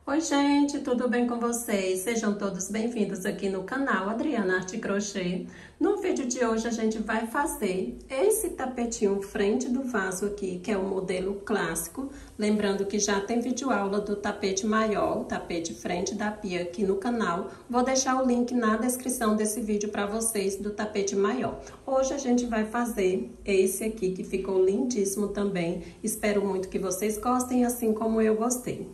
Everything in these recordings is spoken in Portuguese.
Oi, gente, tudo bem com vocês? Sejam todos bem-vindos aqui no canal Adriana Arte Crochê. No vídeo de hoje a gente vai fazer esse tapetinho frente do vaso aqui, que é o modelo clássico. Lembrando que já tem vídeo aula do tapete maior, o tapete frente da pia aqui no canal. Vou deixar o link na descrição desse vídeo para vocês do tapete maior. Hoje a gente vai fazer esse aqui, que ficou lindíssimo também. Espero muito que vocês gostem, assim como eu gostei.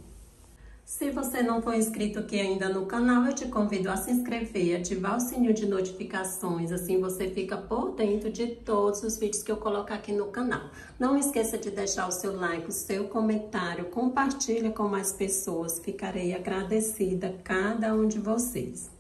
Se você não for inscrito aqui ainda no canal, eu te convido a se inscrever e ativar o sininho de notificações, assim você fica por dentro de todos os vídeos que eu colocar aqui no canal. Não esqueça de deixar o seu like, o seu comentário, compartilha com mais pessoas, ficarei agradecida a cada um de vocês.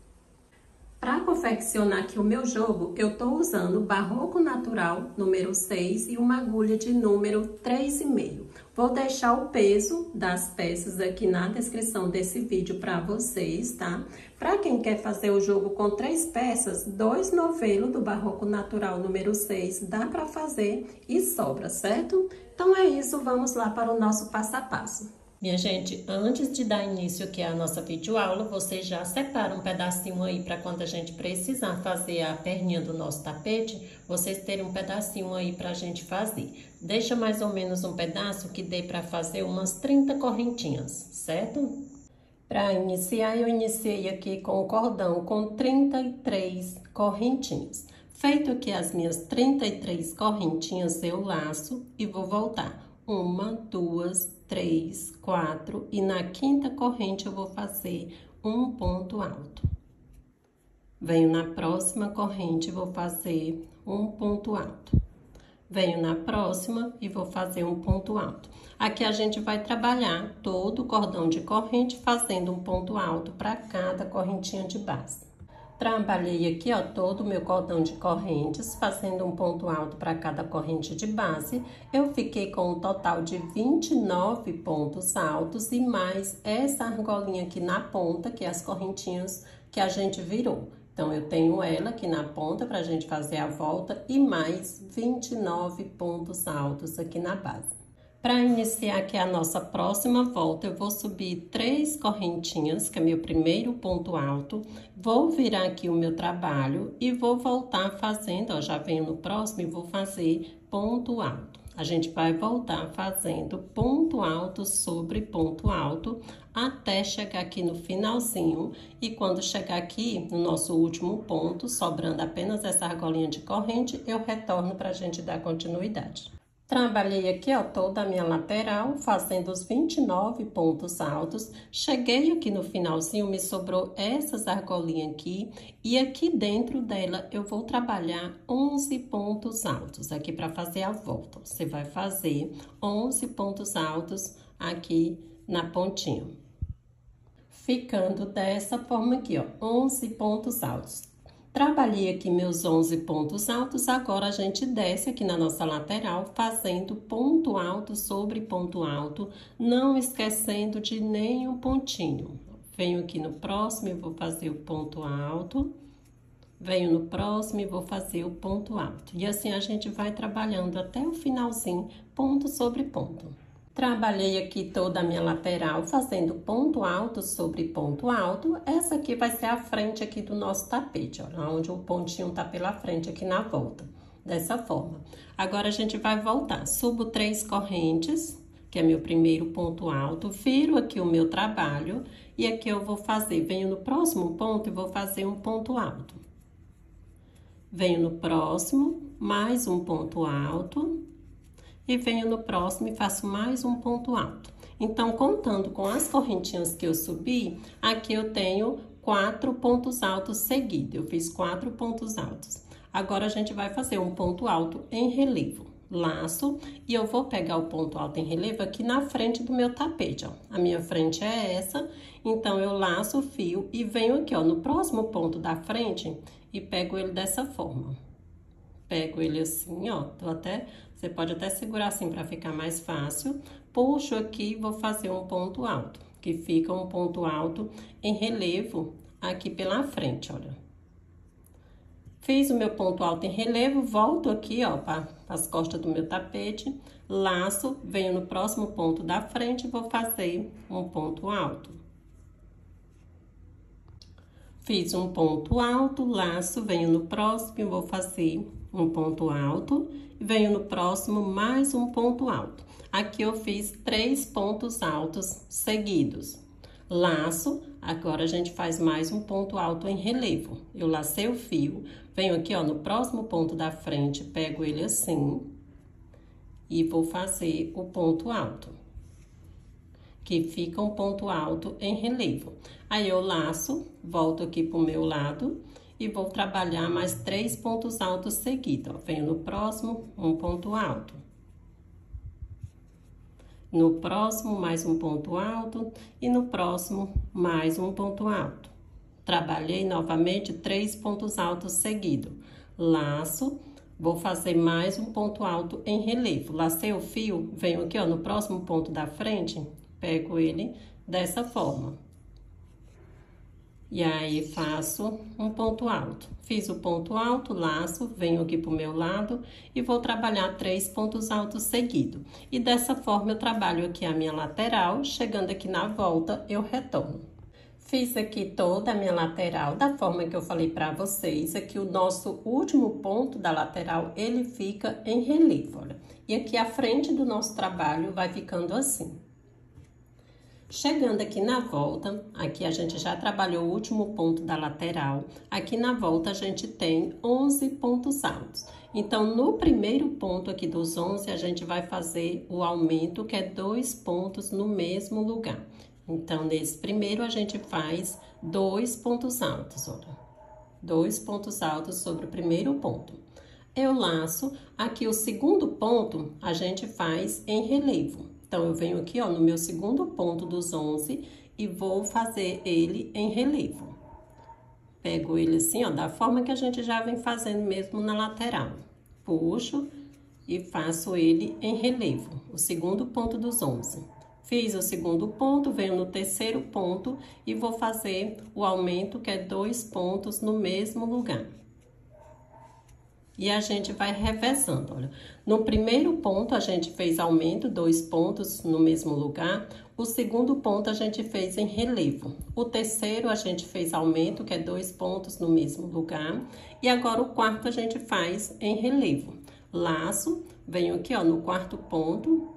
Para confeccionar aqui o meu jogo, eu tô usando Barroco Natural número 6 e uma agulha de número 3,5. Vou deixar o peso das peças aqui na descrição desse vídeo para vocês, tá? Para quem quer fazer o jogo com 3 peças, 2 novelos do Barroco Natural número 6 dá para fazer e sobra, certo? Então é isso, vamos lá para o nosso passo a passo. Minha gente, antes de dar início aqui à nossa videoaula, você já separa um pedacinho aí para quando a gente precisar fazer a perninha do nosso tapete, vocês terem um pedacinho aí pra gente fazer. Deixa mais ou menos um pedaço que dê para fazer umas 30 correntinhas, certo? Para iniciar, eu iniciei aqui com o cordão com 33 correntinhas. Feito aqui as minhas 33 correntinhas, eu laço e vou voltar. 1, 2, 3, 4 e na quinta corrente eu vou fazer um ponto alto. Venho na próxima corrente e vou fazer um ponto alto. Venho na próxima e vou fazer um ponto alto. Aqui a gente vai trabalhar todo o cordão de corrente fazendo um ponto alto para cada correntinha de base. Trabalhei aqui, ó, todo o meu cordão de correntes, fazendo um ponto alto para cada corrente de base. Eu fiquei com um total de 29 pontos altos e mais essa argolinha aqui na ponta, que é as correntinhas que a gente virou. Então, eu tenho ela aqui na ponta pra gente fazer a volta e mais 29 pontos altos aqui na base. Para iniciar aqui a nossa próxima volta, eu vou subir 3 correntinhas, que é meu primeiro ponto alto. Vou virar aqui o meu trabalho e vou voltar fazendo, ó, já venho no próximo e vou fazer ponto alto. A gente vai voltar fazendo ponto alto sobre ponto alto até chegar aqui no finalzinho. E quando chegar aqui no nosso último ponto, sobrando apenas essa argolinha de corrente, eu retorno para a gente dar continuidade. Trabalhei aqui, ó, toda a minha lateral, fazendo os 29 pontos altos. Cheguei aqui no finalzinho, me sobrou essas argolinhas aqui. E aqui dentro dela, eu vou trabalhar 11 pontos altos aqui para fazer a volta. Você vai fazer 11 pontos altos aqui na pontinha. Ficando dessa forma aqui, ó, 11 pontos altos. Trabalhei aqui meus 11 pontos altos, agora a gente desce aqui na nossa lateral, fazendo ponto alto sobre ponto alto, não esquecendo de nenhum pontinho. Venho aqui no próximo e vou fazer o ponto alto, venho no próximo e vou fazer o ponto alto. E assim a gente vai trabalhando até o finalzinho, ponto sobre ponto. Trabalhei aqui toda a minha lateral, fazendo ponto alto sobre ponto alto. Essa aqui vai ser a frente aqui do nosso tapete, ó, onde o pontinho tá pela frente aqui na volta, dessa forma. Agora, a gente vai voltar. Subo 3 correntes, que é meu primeiro ponto alto, viro aqui o meu trabalho e aqui eu vou fazer, venho no próximo ponto e vou fazer um ponto alto. Venho no próximo, mais um ponto alto. E venho no próximo e faço mais um ponto alto. Então, contando com as correntinhas que eu subi, aqui eu tenho 4 pontos altos seguidos. Eu fiz 4 pontos altos. Agora, a gente vai fazer um ponto alto em relevo. Laço, e eu vou pegar o ponto alto em relevo aqui na frente do meu tapete, ó. A minha frente é essa, então, eu laço o fio e venho aqui, ó, no próximo ponto da frente e pego ele dessa forma. Pego ele assim, ó, você pode até segurar assim para ficar mais fácil. Puxo aqui e vou fazer um ponto alto, que fica um ponto alto em relevo aqui pela frente, olha. Fiz o meu ponto alto em relevo, volto aqui, ó, para as costas do meu tapete, laço, venho no próximo ponto da frente e vou fazer um ponto alto. Fiz um ponto alto, laço, venho no próximo e vou fazer um ponto alto. Venho no próximo, mais um ponto alto. Aqui eu fiz 3 pontos altos seguidos. Laço, agora a gente faz mais um ponto alto em relevo. Eu lacei o fio, venho aqui, ó, no próximo ponto da frente, pego ele assim e vou fazer o ponto alto, que fica um ponto alto em relevo. Aí eu laço, volto aqui pro meu lado e vou trabalhar mais 3 pontos altos seguidos, ó. Venho no próximo, um ponto alto. No próximo, mais um ponto alto e no próximo, mais um ponto alto. Trabalhei novamente 3 pontos altos seguidos. Laço, vou fazer mais um ponto alto em relevo. Lacei o fio, venho aqui, ó, no próximo ponto da frente, pego ele dessa forma. E aí, faço um ponto alto. Fiz o ponto alto, laço, venho aqui pro meu lado e vou trabalhar 3 pontos altos seguidos. E dessa forma, eu trabalho aqui a minha lateral, chegando aqui na volta, eu retorno. Fiz aqui toda a minha lateral, da forma que eu falei pra vocês. Aqui o nosso último ponto da lateral, ele fica em relevo, olha. E aqui a frente do nosso trabalho vai ficando assim. Chegando aqui na volta, aqui a gente já trabalhou o último ponto da lateral. Aqui na volta a gente tem 11 pontos altos. Então, no primeiro ponto aqui dos 11, a gente vai fazer o aumento, que é 2 pontos no mesmo lugar. Então, nesse primeiro a gente faz 2 pontos altos, olha. 2 pontos altos sobre o primeiro ponto. Eu laço, aqui o segundo ponto a gente faz em relevo. Então, eu venho aqui, ó, no meu segundo ponto dos 11 e vou fazer ele em relevo. Pego ele assim, ó, da forma que a gente já vem fazendo mesmo na lateral. Puxo e faço ele em relevo, o segundo ponto dos 11. Fiz o segundo ponto, venho no terceiro ponto e vou fazer o aumento, que é 2 pontos no mesmo lugar. E a gente vai revezando, olha. No primeiro ponto, a gente fez aumento, 2 pontos no mesmo lugar. O segundo ponto, a gente fez em relevo. O terceiro, a gente fez aumento, que é 2 pontos no mesmo lugar. E agora, o quarto, a gente faz em relevo. Laço, venho aqui, ó, no quarto ponto,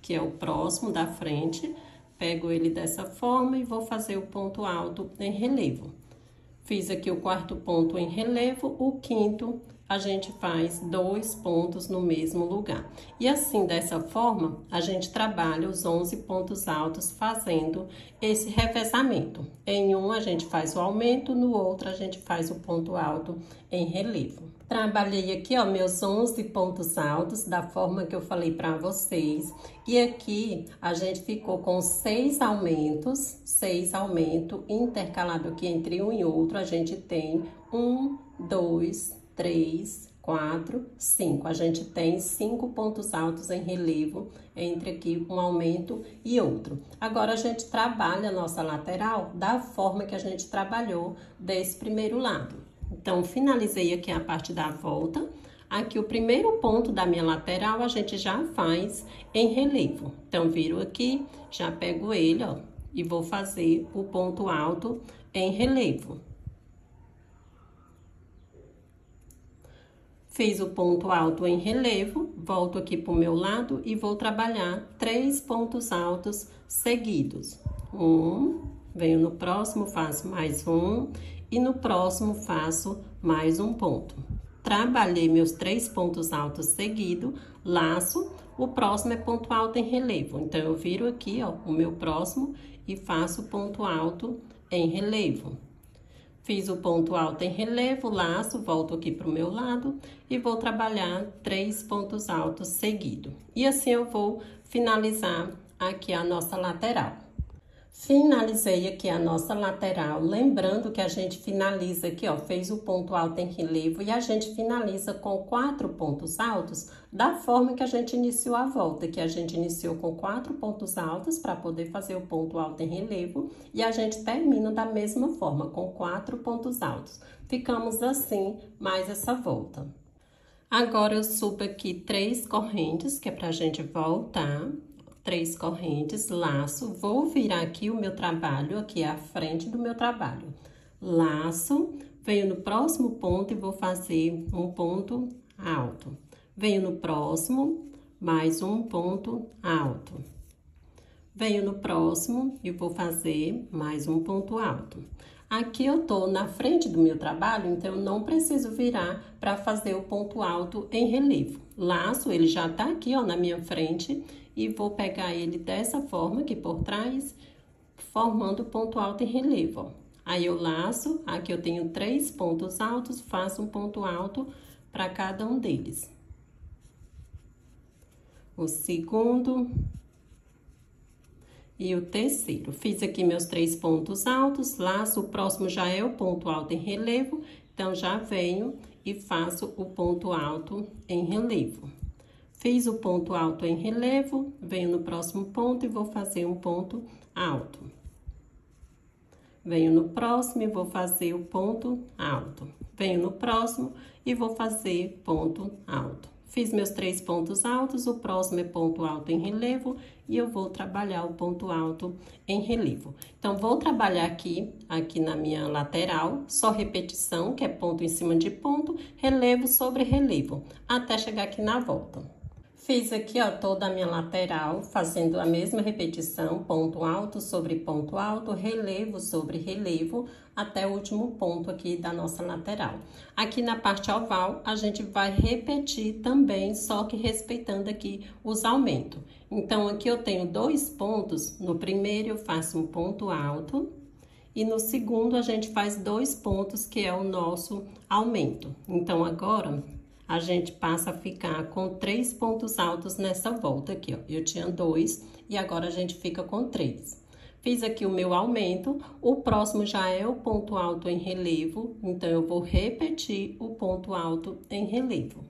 que é o próximo da frente. Pego ele dessa forma e vou fazer o ponto alto em relevo. Fiz aqui o quarto ponto em relevo, o quinto a gente faz 2 pontos no mesmo lugar. E assim, dessa forma, a gente trabalha os 11 pontos altos fazendo esse revezamento. Em um, a gente faz o aumento, no outro, a gente faz o ponto alto em relevo. Trabalhei aqui, ó, meus 11 pontos altos, da forma que eu falei pra vocês. E aqui, a gente ficou com 6 aumentos, intercalado aqui entre um e outro, a gente tem 1, 2, 3, 4, 5. A gente tem 5 pontos altos em relevo entre aqui um aumento e outro. Agora, a gente trabalha a nossa lateral da forma que a gente trabalhou desse primeiro lado. Então, finalizei aqui a parte da volta. Aqui, o primeiro ponto da minha lateral, a gente já faz em relevo. Então, viro aqui, já pego ele, ó, e vou fazer o ponto alto em relevo. Fiz o ponto alto em relevo, volto aqui pro meu lado e vou trabalhar 3 pontos altos seguidos. Venho no próximo, faço mais um, e no próximo faço mais um ponto. Trabalhei meus 3 pontos altos seguidos, laço, o próximo é ponto alto em relevo. Então, eu viro aqui, ó, o meu próximo e faço ponto alto em relevo. Fiz o ponto alto em relevo, laço, volto aqui pro meu lado e vou trabalhar 3 pontos altos seguidos. E assim eu vou finalizar aqui a nossa lateral. Finalizei aqui a nossa lateral, lembrando que a gente finaliza aqui, ó, fez o ponto alto em relevo e a gente finaliza com 4 pontos altos da forma que a gente iniciou a volta, que a gente iniciou com 4 pontos altos para poder fazer o ponto alto em relevo e a gente termina da mesma forma, com 4 pontos altos. Ficamos assim, mais essa volta. Agora, eu subo aqui 3 correntes, que é pra gente voltar. 3 correntes, laço, vou virar aqui o meu trabalho, aqui é a frente do meu trabalho. laço, venho no próximo ponto e vou fazer um ponto alto. Venho no próximo, mais um ponto alto. Venho no próximo e vou fazer mais um ponto alto. Aqui eu tô na frente do meu trabalho, então eu não preciso virar para fazer o ponto alto em relevo. Laço, ele já tá aqui, ó, na minha frente, e vou pegar ele dessa forma aqui por trás, formando o ponto alto em relevo, ó. Aí eu laço, aqui eu tenho 3 pontos altos, faço um ponto alto para cada um deles. O segundo e o terceiro. Fiz aqui meus 3 pontos altos, laço, o próximo já é o ponto alto em relevo, então já venho e faço o ponto alto em relevo. Fiz o ponto alto em relevo, venho no próximo ponto e vou fazer um ponto alto. Venho no próximo e vou fazer o ponto alto. Venho no próximo e vou fazer ponto alto. Fiz meus 3 pontos altos, o próximo é ponto alto em relevo e eu vou trabalhar o ponto alto em relevo. Então, vou trabalhar aqui na minha lateral, só repetição, que é ponto em cima de ponto, relevo sobre relevo, até chegar aqui na volta. Fiz aqui, ó, toda a minha lateral, fazendo a mesma repetição, ponto alto sobre ponto alto, relevo sobre relevo, até o último ponto aqui da nossa lateral. Aqui na parte oval, a gente vai repetir também, só que respeitando aqui os aumentos. Então, aqui eu tenho 2 pontos, no primeiro eu faço um ponto alto, e no segundo a gente faz 2 pontos, que é o nosso aumento. Então, agora a gente passa a ficar com 3 pontos altos nessa volta aqui, ó. Eu tinha 2 e agora a gente fica com 3. Fiz aqui o meu aumento, o próximo já é o ponto alto em relevo, então eu vou repetir o ponto alto em relevo.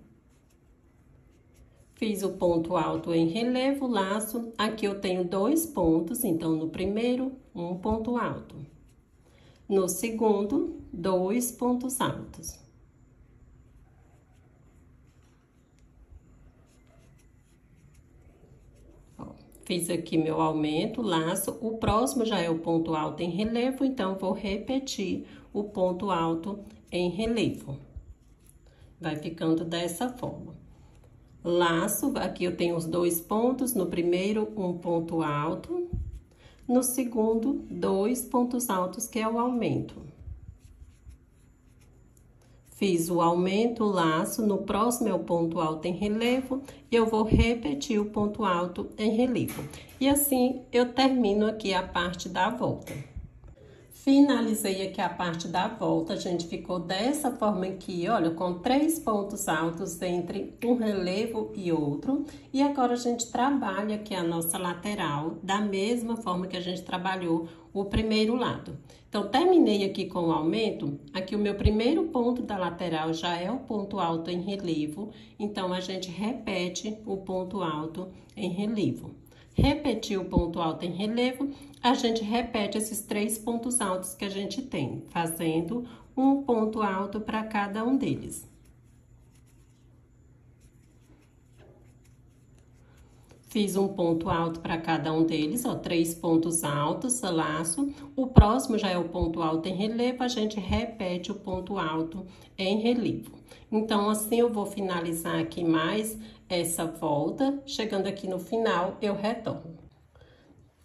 Fiz o ponto alto em relevo, laço, aqui eu tenho 2 pontos, então no primeiro, um ponto alto. No segundo, 2 pontos altos. Fiz aqui meu aumento, laço, o próximo já é o ponto alto em relevo, então vou repetir o ponto alto em relevo. Vai ficando dessa forma. Laço, aqui eu tenho os 2 pontos, no primeiro um ponto alto, no segundo 2 pontos altos, que é o aumento. Fiz o aumento, o laço, no próximo é o ponto alto em relevo, e eu vou repetir o ponto alto em relevo. E assim, eu termino aqui a parte da volta. Finalizei aqui a parte da volta, a gente ficou dessa forma aqui, olha, com 3 pontos altos entre um relevo e outro. E agora a gente trabalha aqui a nossa lateral da mesma forma que a gente trabalhou o primeiro lado. Então, terminei aqui com o aumento, aqui o meu primeiro ponto da lateral já é o ponto alto em relevo, então a gente repete o ponto alto em relevo. Repetir o ponto alto em relevo, a gente repete esses 3 pontos altos que a gente tem, fazendo um ponto alto para cada um deles. Fiz um ponto alto para cada um deles, ó, 3 pontos altos, laço. O próximo já é o ponto alto em relevo, a gente repete o ponto alto em relevo. Então, assim eu vou finalizar aqui mais essa volta. Chegando aqui no final, eu retorno.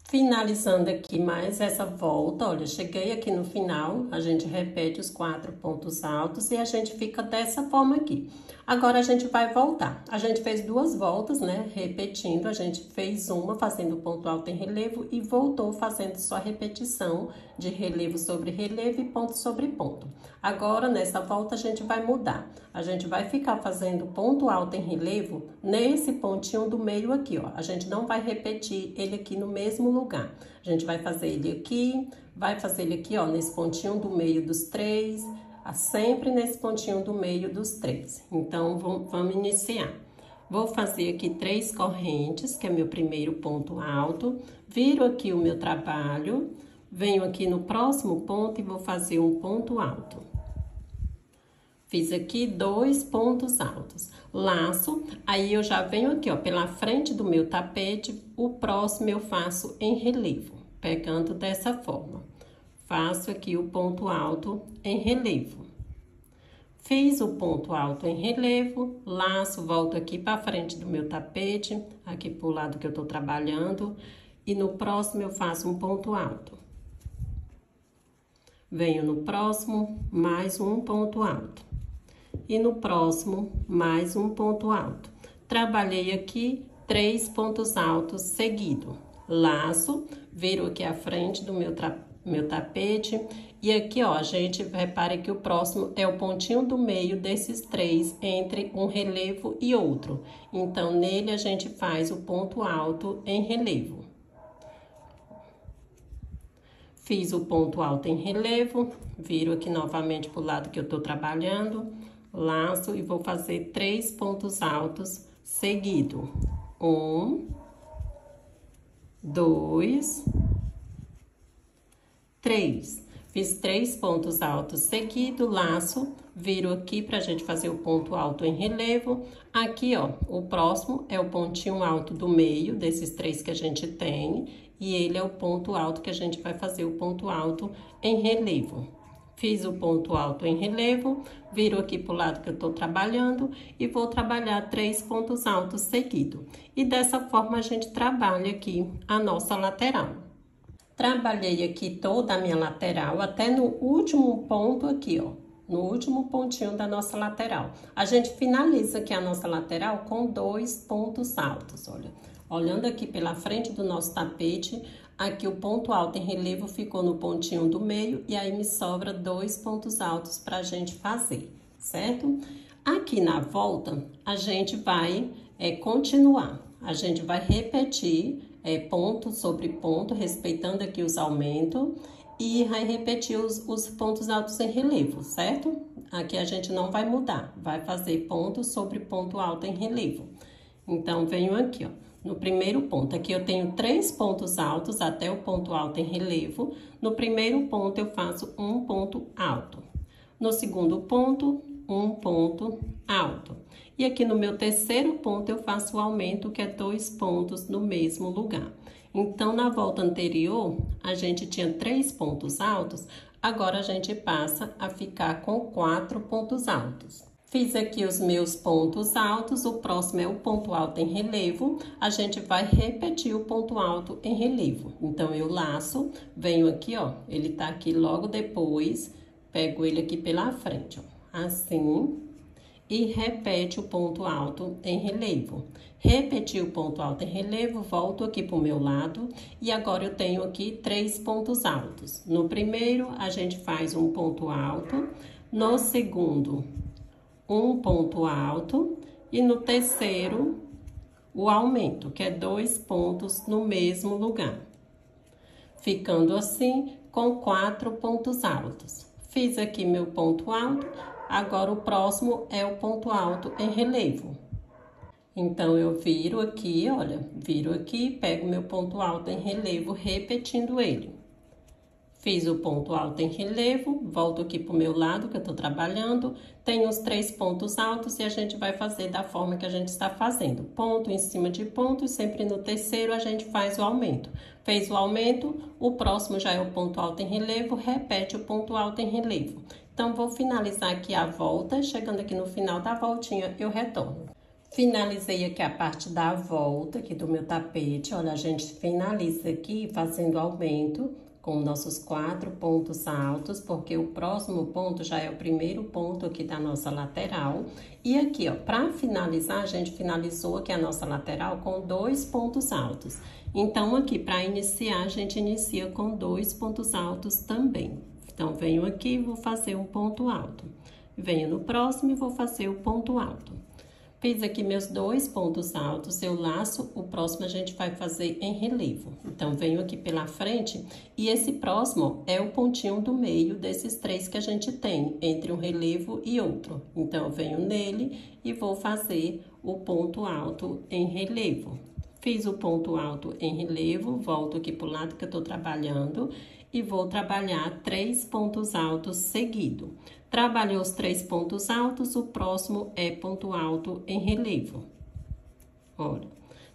Finalizando aqui mais essa volta, olha, cheguei aqui no final, a gente repete os 4 pontos altos e a gente fica dessa forma aqui. Agora, a gente vai voltar. A gente fez 2 voltas, né, repetindo, a gente fez uma fazendo ponto alto em relevo e voltou fazendo só repetição de relevo sobre relevo e ponto sobre ponto. Agora, nessa volta, a gente vai mudar. A gente vai ficar fazendo ponto alto em relevo nesse pontinho do meio aqui, ó. A gente não vai repetir ele aqui no mesmo lugar. A gente vai fazer ele aqui, vai fazer ele aqui, ó, nesse pontinho do meio dos 3, sempre nesse pontinho do meio dos 3. Então, vamos iniciar. Vou fazer aqui 3 correntes, que é meu primeiro ponto alto. Viro aqui o meu trabalho, venho aqui no próximo ponto e vou fazer um ponto alto. Fiz aqui 2 pontos altos. Laço, aí eu já venho aqui, ó, pela frente do meu tapete, o próximo eu faço em relevo, pegando dessa forma. faço aqui o ponto alto em relevo. Fiz o ponto alto em relevo, laço, volto aqui para frente do meu tapete, aqui pro lado que eu tô trabalhando, e no próximo eu faço um ponto alto. Venho no próximo, mais um ponto alto. E no próximo, mais um ponto alto. Trabalhei aqui 3 pontos altos seguidos. Laço, viro aqui a frente do meu tapete. E aqui, ó, gente, repare que o próximo é o pontinho do meio desses 3, entre um relevo e outro. Então, nele a gente faz o ponto alto em relevo. Fiz o ponto alto em relevo, viro aqui novamente pro lado que eu tô trabalhando, laço e vou fazer 3 pontos altos seguido. 1, 2, 3. Fiz 3 pontos altos seguido, laço, viro aqui pra gente fazer o ponto alto em relevo. Aqui, ó, o próximo é o pontinho alto do meio desses 3 que a gente tem, e ele é o ponto alto que a gente vai fazer o ponto alto em relevo. Fiz o ponto alto em relevo, viro aqui pro lado que eu tô trabalhando e vou trabalhar 3 pontos altos seguidos. E dessa forma a gente trabalha aqui a nossa lateral. Trabalhei aqui toda a minha lateral até no último ponto aqui, ó. No último pontinho da nossa lateral. A gente finaliza aqui a nossa lateral com 2 pontos altos, olha. Olhando aqui pela frente do nosso tapete, aqui o ponto alto em relevo ficou no pontinho do meio e aí me sobra 2 pontos altos pra gente fazer, certo? Aqui na volta, a gente vai continuar. A gente vai repetir ponto sobre ponto, respeitando aqui os aumentos, e vai repetir os pontos altos em relevo, certo? Aqui a gente não vai mudar, vai fazer ponto sobre ponto alto em relevo. Então, venho aqui, ó, no primeiro ponto. Aqui eu tenho 3 pontos altos até o ponto alto em relevo. No primeiro ponto, eu faço um ponto alto. No segundo ponto, um ponto alto. E aqui no meu terceiro ponto, eu faço o aumento, que é 2 pontos no mesmo lugar. Então, na volta anterior, a gente tinha 3 pontos altos, agora a gente passa a ficar com 4 pontos altos. Fiz aqui os meus pontos altos, o próximo é o ponto alto em relevo, a gente vai repetir o ponto alto em relevo. Então, eu laço, venho aqui, ó, ele tá aqui logo depois, pego ele aqui pela frente, ó, assim, e repete o ponto alto em relevo. Repeti o ponto alto em relevo, volto aqui pro meu lado, e agora eu tenho aqui 3 pontos altos. No primeiro, a gente faz um ponto alto, no segundo, um ponto alto, e no terceiro, o aumento, que é 2 pontos no mesmo lugar. Ficando assim, com 4 pontos altos. Fiz aqui meu ponto alto, agora o próximo é o ponto alto em relevo. Então, eu viro aqui, olha, viro aqui, pego meu ponto alto em relevo, repetindo ele. Fiz o ponto alto em relevo, volto aqui pro meu lado que eu tô trabalhando, tenho os 3 pontos altos e a gente vai fazer da forma que a gente está fazendo. Ponto em cima de ponto e sempre no terceiro a gente faz o aumento. Fez o aumento, o próximo já é o ponto alto em relevo, repete o ponto alto em relevo. Então, vou finalizar aqui a volta, chegando aqui no final da voltinha, eu retorno. Finalizei aqui a parte da volta aqui do meu tapete, olha, a gente finaliza aqui fazendo aumento com nossos 4 pontos altos, porque o próximo ponto já é o primeiro ponto aqui da nossa lateral. E aqui, ó, pra finalizar, a gente finalizou aqui a nossa lateral com 2 pontos altos. Então, aqui, pra iniciar, a gente inicia com 2 pontos altos também. Então, venho aqui e vou fazer um ponto alto. Venho no próximo e vou fazer o ponto alto. Fiz aqui meus 2 pontos altos, eu laço, o próximo a gente vai fazer em relevo. Então, venho aqui pela frente e esse próximo é o pontinho do meio desses 3 que a gente tem, entre um relevo e outro. Então, eu venho nele e vou fazer o ponto alto em relevo. Fiz o ponto alto em relevo, volto aqui pro lado que eu tô trabalhando e vou trabalhar 3 pontos altos seguidos. Trabalhei os 3 pontos altos, o próximo é ponto alto em relevo. Olha,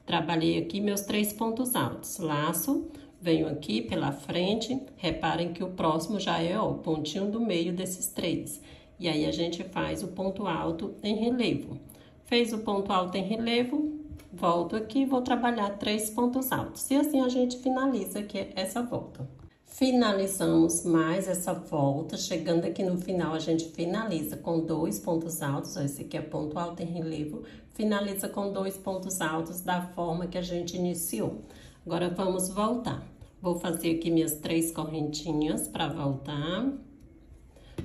trabalhei aqui meus 3 pontos altos, laço, Venho aqui pela frente, reparem que o próximo já é, ó, o pontinho do meio desses 3. E aí, a gente faz o ponto alto em relevo. Fez o ponto alto em relevo, volto aqui e vou trabalhar 3 pontos altos. E assim, a gente finaliza aqui essa volta. Finalizamos mais essa volta, chegando aqui no final, a gente finaliza com 2 pontos altos, ó, esse aqui é ponto alto em relevo, finaliza com 2 pontos altos da forma que a gente iniciou. Agora, vamos voltar. Vou fazer aqui minhas 3 correntinhas para voltar.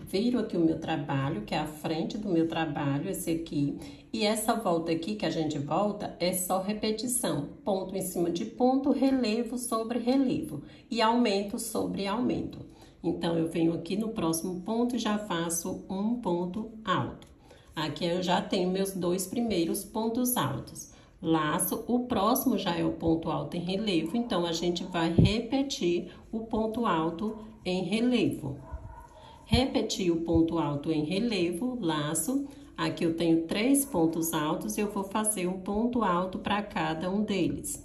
Viro aqui o meu trabalho, que é a frente do meu trabalho, esse aqui. E essa volta aqui que a gente volta é só repetição. Ponto em cima de ponto, relevo sobre relevo. E aumento sobre aumento. Então, eu venho aqui no próximo ponto e já faço um ponto alto. Aqui eu já tenho meus 2 primeiros pontos altos. Laço, o próximo já é o ponto alto em relevo, então, a gente vai repetir o ponto alto em relevo. Repetir o ponto alto em relevo, laço, aqui eu tenho 3 pontos altos, eu vou fazer um ponto alto para cada um deles.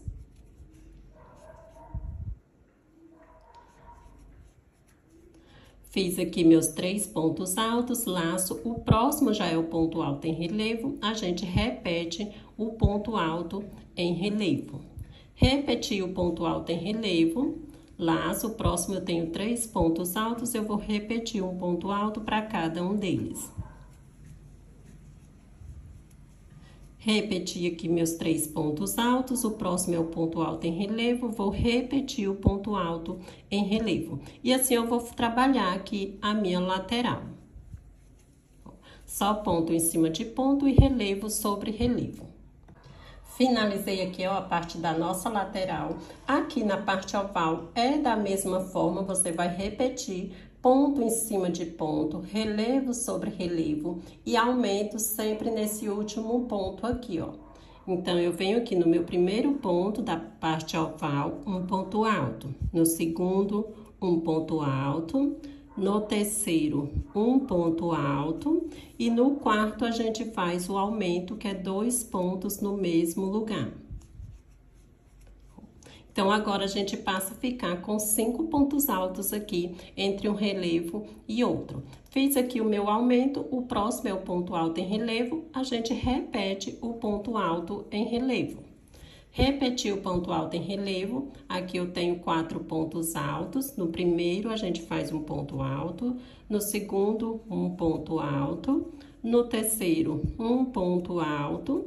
Fiz aqui meus 3 pontos altos, laço, o próximo já é o ponto alto em relevo, a gente repete o ponto alto em relevo. Repeti o ponto alto em relevo, laço, o próximo eu tenho 3 pontos altos, eu vou repetir um ponto alto para cada um deles. Repeti aqui meus 3 pontos altos, o próximo é o ponto alto em relevo, vou repetir o ponto alto em relevo. E assim eu vou trabalhar aqui a minha lateral. Só ponto em cima de ponto e relevo sobre relevo. Finalizei aqui, ó, a parte da nossa lateral. Aqui na parte oval é da mesma forma, você vai repetir ponto em cima de ponto, relevo sobre relevo e aumento sempre nesse último ponto aqui, ó. Então, eu venho aqui no meu primeiro ponto da parte oval, um ponto alto. No segundo, um ponto alto. No terceiro, um ponto alto. E no quarto, a gente faz o aumento, que é 2 pontos no mesmo lugar. Então, agora, a gente passa a ficar com 5 pontos altos aqui, entre um relevo e outro. Fiz aqui o meu aumento, o próximo é o ponto alto em relevo, a gente repete o ponto alto em relevo. Repeti o ponto alto em relevo, aqui eu tenho 4 pontos altos. No primeiro, a gente faz um ponto alto, no segundo, um ponto alto, no terceiro, um ponto alto,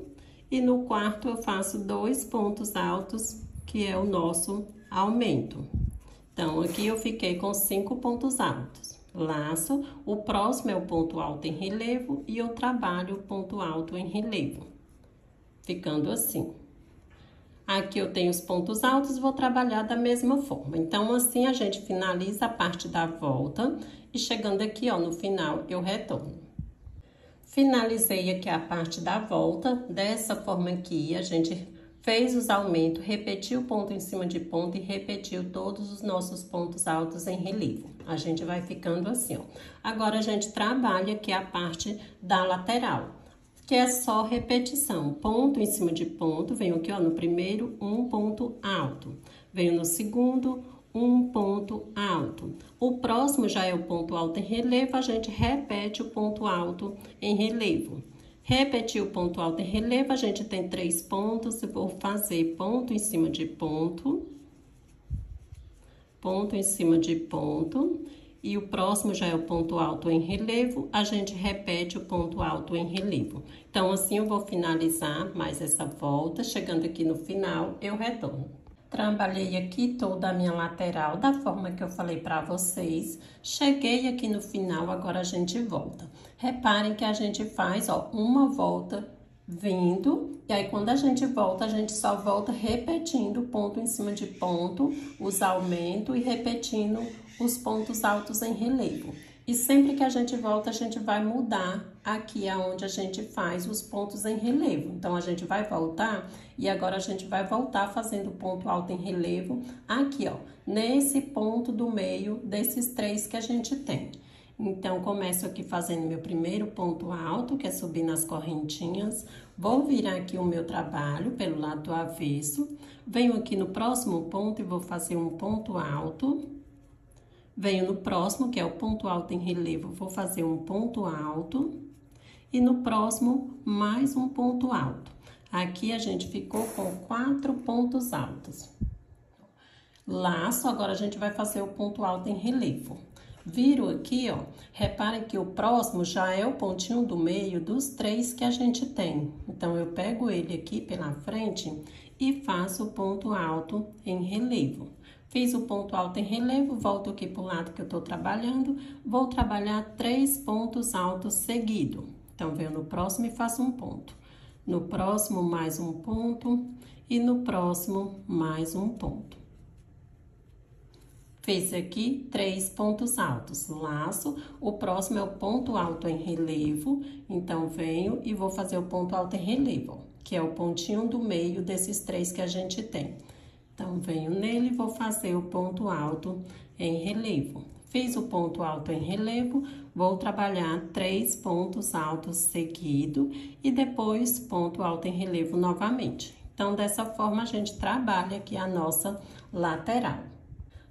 e no quarto, eu faço 2 pontos altos, que é o nosso aumento. Então, aqui eu fiquei com 5 pontos altos. Laço, o próximo é o ponto alto em relevo e eu trabalho o ponto alto em relevo. Ficando assim. Aqui eu tenho os pontos altos, vou trabalhar da mesma forma. Então, assim, a gente finaliza a parte da volta e chegando aqui, ó, no final, eu retorno. Finalizei aqui a parte da volta, dessa forma aqui, a gente fez os aumentos, repetiu ponto em cima de ponto e repetiu todos os nossos pontos altos em relevo. A gente vai ficando assim, ó. Agora, a gente trabalha aqui a parte da lateral, que é só repetição. Ponto em cima de ponto, venho aqui, ó, no primeiro, um ponto alto. Venho no segundo, um ponto alto. O próximo já é o ponto alto em relevo, a gente repete o ponto alto em relevo. Repetir o ponto alto em relevo, a gente tem 3 pontos, eu vou fazer ponto em cima de ponto em cima de ponto, e o próximo já é o ponto alto em relevo, a gente repete o ponto alto em relevo. Então, assim, eu vou finalizar mais essa volta, chegando aqui no final, eu retorno. Trabalhei aqui toda a minha lateral, da forma que eu falei pra vocês. Cheguei aqui no final, agora a gente volta. Reparem que a gente faz, ó, uma volta vindo, e aí quando a gente volta, a gente só volta repetindo ponto em cima de ponto, os aumentos e repetindo os pontos altos em relevo. E sempre que a gente volta, a gente vai mudar aqui aonde a gente faz os pontos em relevo. Então, a gente vai voltar e agora a gente vai voltar fazendo ponto alto em relevo aqui, ó, nesse ponto do meio desses 3 que a gente tem. Então, começo aqui fazendo meu primeiro ponto alto, que é subir nas correntinhas. Vou virar aqui o meu trabalho pelo lado do avesso. Venho aqui no próximo ponto e vou fazer um ponto alto. Venho no próximo, que é o ponto alto em relevo, vou fazer um ponto alto. E no próximo, mais um ponto alto. Aqui a gente ficou com 4 pontos altos. Laço, agora a gente vai fazer o ponto alto em relevo. Viro aqui, ó, reparem que o próximo já é o pontinho do meio dos 3 que a gente tem. Então, eu pego ele aqui pela frente e faço o ponto alto em relevo. Fiz o ponto alto em relevo, volto aqui pro lado que eu tô trabalhando, vou trabalhar 3 pontos altos seguidos. Então, venho no próximo e faço um ponto. No próximo, mais um ponto e no próximo, mais um ponto. Fiz aqui 3 pontos altos, laço, o próximo é o ponto alto em relevo, então venho e vou fazer o ponto alto em relevo, que é o pontinho do meio desses 3 que a gente tem. Então, venho nele e vou fazer o ponto alto em relevo. Fiz o ponto alto em relevo, vou trabalhar 3 pontos altos seguidos e depois ponto alto em relevo novamente. Então, dessa forma, a gente trabalha aqui a nossa lateral.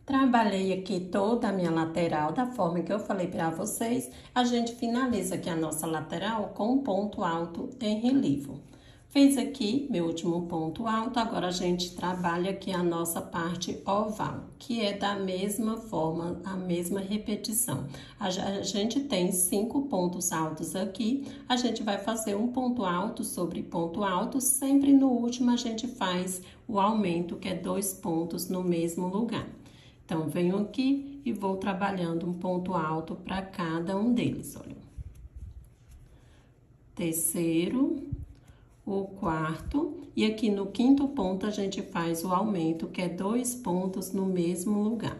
Trabalhei aqui toda a minha lateral da forma que eu falei para vocês. A gente finaliza aqui a nossa lateral com um ponto alto em relevo. Fiz aqui meu último ponto alto, agora a gente trabalha aqui a nossa parte oval, que é da mesma forma, a mesma repetição. A gente tem 5 pontos altos aqui, a gente vai fazer um ponto alto sobre ponto alto, sempre no último a gente faz o aumento, que é 2 pontos no mesmo lugar. Então, venho aqui e vou trabalhando um ponto alto para cada um deles, olha. Terceiro, o quarto, e aqui no quinto ponto a gente faz o aumento, que é 2 pontos no mesmo lugar.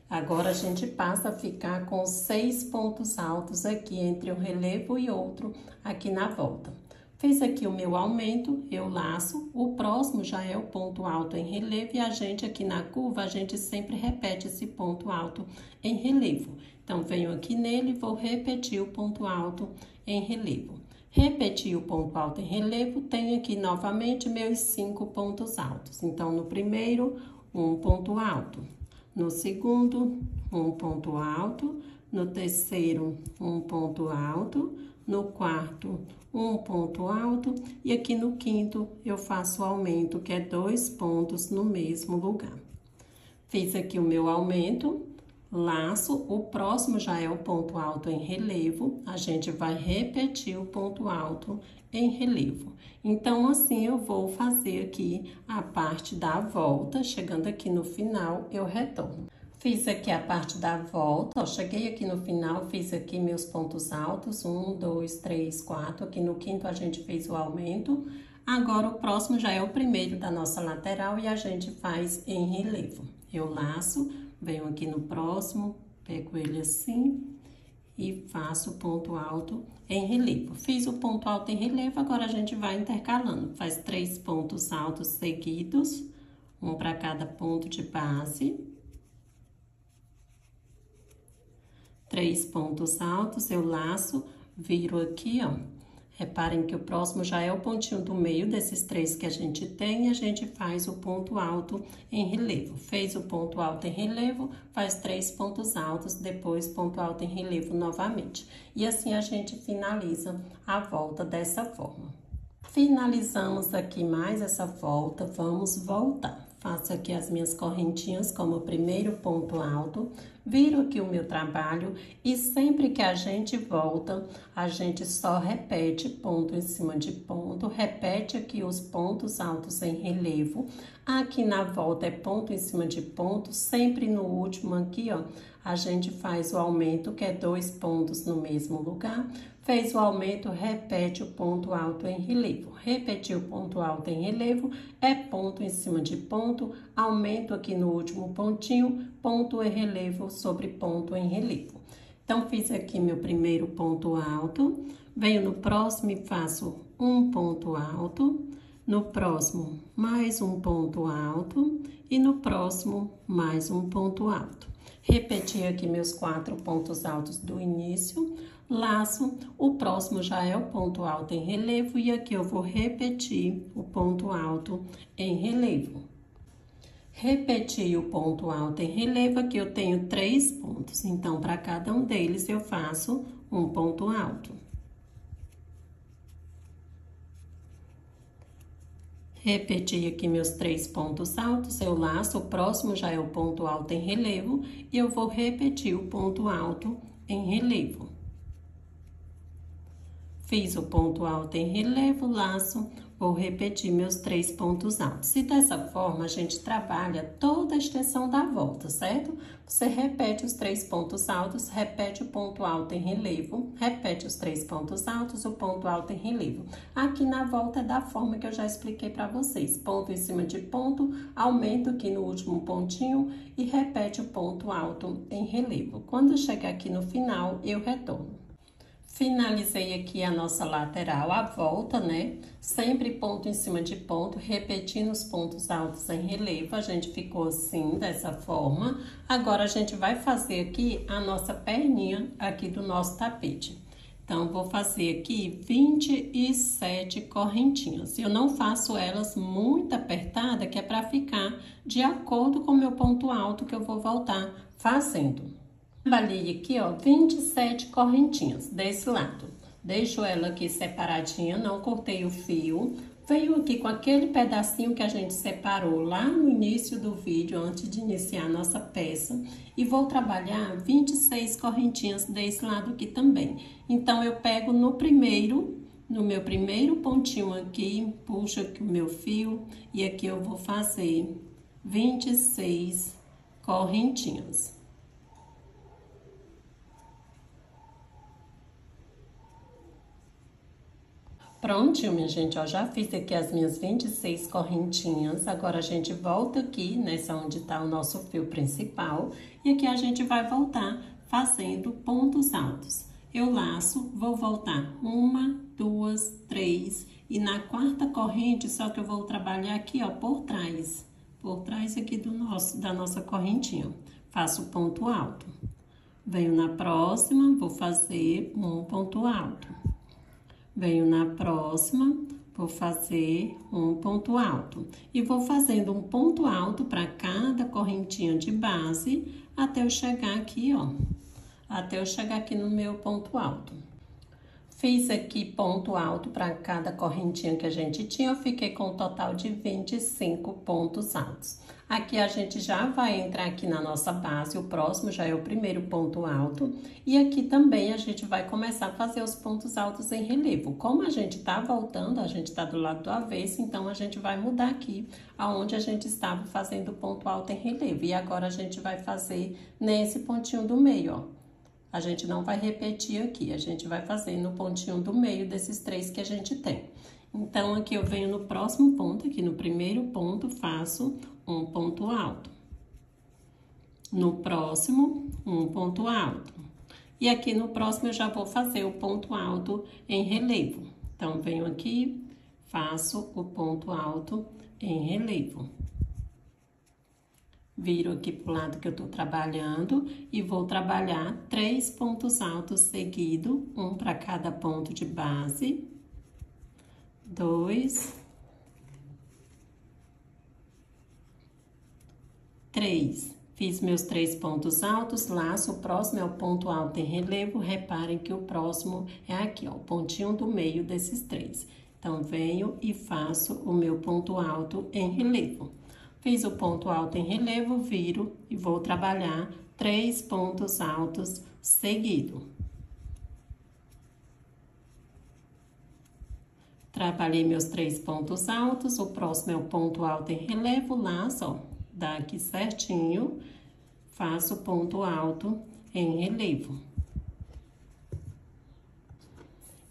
Agora, a gente passa a ficar com 6 pontos altos aqui entre um relevo e outro aqui na volta. Fiz aqui o meu aumento, eu laço, o próximo já é o ponto alto em relevo e a gente aqui na curva, a gente sempre repete esse ponto alto em relevo. Então, venho aqui nele e vou repetir o ponto alto em relevo. Repeti o ponto alto em relevo, tenho aqui novamente meus 5 pontos altos. Então, no primeiro, um ponto alto. No segundo, um ponto alto. No terceiro, um ponto alto. No quarto, um ponto alto. E aqui no quinto, eu faço o aumento, que é 2 pontos no mesmo lugar. Fiz aqui o meu aumento, laço, o próximo já é o ponto alto em relevo, a gente vai repetir o ponto alto em relevo. Então, assim, eu vou fazer aqui a parte da volta, chegando aqui no final, eu retorno. Fiz aqui a parte da volta, ó, cheguei aqui no final, fiz aqui meus pontos altos, 1, 2, 3, 4, aqui no quinto a gente fez o aumento. Agora, o próximo já é o primeiro da nossa lateral e a gente faz em relevo. Eu laço, venho aqui no próximo, pego ele assim e faço ponto alto em relevo. Fiz o ponto alto em relevo, agora a gente vai intercalando. Faz 3 pontos altos seguidos, um para cada ponto de base. 3 pontos altos, eu laço, viro aqui, ó. Reparem que o próximo já é o pontinho do meio desses 3 que a gente tem e a gente faz o ponto alto em relevo. Fez o ponto alto em relevo, faz 3 pontos altos, depois ponto alto em relevo novamente. E assim a gente finaliza a volta dessa forma. Finalizamos aqui mais essa volta, vamos voltar. Faço aqui as minhas correntinhas como primeiro ponto alto, viro aqui o meu trabalho e sempre que a gente volta, a gente só repete ponto em cima de ponto, repete aqui os pontos altos em relevo. Aqui na volta é ponto em cima de ponto, sempre no último aqui, ó, a gente faz o aumento, que é 2 pontos no mesmo lugar. Fez o aumento, repete o ponto alto em relevo. Repetiu o ponto alto em relevo, é ponto em cima de ponto, aumento aqui no último pontinho, ponto em relevo sobre ponto em relevo. Então, fiz aqui meu primeiro ponto alto, venho no próximo e faço um ponto alto, no próximo mais um ponto alto e no próximo mais um ponto alto. Repeti aqui meus 4 pontos altos do início, laço, o próximo já é o ponto alto em relevo e aqui eu vou repetir o ponto alto em relevo. Repeti o ponto alto em relevo, aqui eu tenho 3 pontos, então para cada um deles eu faço um ponto alto. Repeti aqui meus 3 pontos altos, eu laço, o próximo já é o ponto alto em relevo, e eu vou repetir o ponto alto em relevo. Fiz o ponto alto em relevo, laço, vou repetir meus 3 pontos altos. E dessa forma, a gente trabalha toda a extensão da volta, certo? Você repete os 3 pontos altos, repete o ponto alto em relevo, repete os 3 pontos altos, o ponto alto em relevo. Aqui na volta é da forma que eu já expliquei para vocês. Ponto em cima de ponto, aumento aqui no último pontinho e repete o ponto alto em relevo. Quando chegar aqui no final, eu retorno. Finalizei aqui a nossa lateral, a volta, né? Sempre ponto em cima de ponto, repetindo os pontos altos em relevo. A gente ficou assim, dessa forma. Agora, a gente vai fazer aqui a nossa perninha aqui do nosso tapete. Então, vou fazer aqui 27 correntinhas. Eu não faço elas muito apertadas, que é para ficar de acordo com o meu ponto alto que eu vou voltar fazendo. Trabalhei aqui, ó, 27 correntinhas desse lado. Deixo ela aqui separadinha, não cortei o fio. Venho aqui com aquele pedacinho que a gente separou lá no início do vídeo, antes de iniciar a nossa peça. E vou trabalhar 26 correntinhas desse lado aqui também. Então, eu pego no meu primeiro pontinho aqui, puxo aqui o meu fio. E aqui eu vou fazer 26 correntinhas. Prontinho, minha gente, ó, já fiz aqui as minhas 26 correntinhas. Agora, a gente volta aqui, nessa onde tá o nosso fio principal. E aqui a gente vai voltar fazendo pontos altos. Eu laço, vou voltar 1, 2, 3. E na quarta corrente, só que eu vou trabalhar aqui, ó, por trás. Por trás aqui da nossa correntinha. Faço ponto alto. Venho na próxima, vou fazer um ponto alto. Venho na próxima, vou fazer um ponto alto. E vou fazendo um ponto alto para cada correntinha de base, até eu chegar aqui, ó. Até eu chegar aqui no meu ponto alto. Fiz aqui ponto alto para cada correntinha que a gente tinha, eu fiquei com um total de 25 pontos altos. Aqui a gente já vai entrar aqui na nossa base, o próximo já é o primeiro ponto alto. E aqui também a gente vai começar a fazer os pontos altos em relevo. Como a gente tá voltando, a gente tá do lado do avesso, então a gente vai mudar aqui aonde a gente estava fazendo ponto alto em relevo. E agora a gente vai fazer nesse pontinho do meio, ó. A gente não vai repetir aqui, a gente vai fazer no pontinho do meio desses 3 que a gente tem. Então, aqui eu venho no próximo ponto, aqui no primeiro ponto, faço um ponto alto. No próximo, um ponto alto. E aqui no próximo eu já vou fazer o ponto alto em relevo. Então, venho aqui, faço o ponto alto em relevo. Viro aqui pro lado que eu tô trabalhando e vou trabalhar 3 pontos altos seguidos, um para cada ponto de base. 2, 3. Fiz meus 3 pontos altos, laço, o próximo é o ponto alto em relevo. Reparem que o próximo é aqui, ó, o pontinho do meio desses 3. Então, venho e faço o meu ponto alto em relevo. Fiz o ponto alto em relevo, viro e vou trabalhar 3 pontos altos seguidos. Trabalhei meus 3 pontos altos, o próximo é o ponto alto em relevo, laço, ó, dá aqui certinho, faço ponto alto em relevo.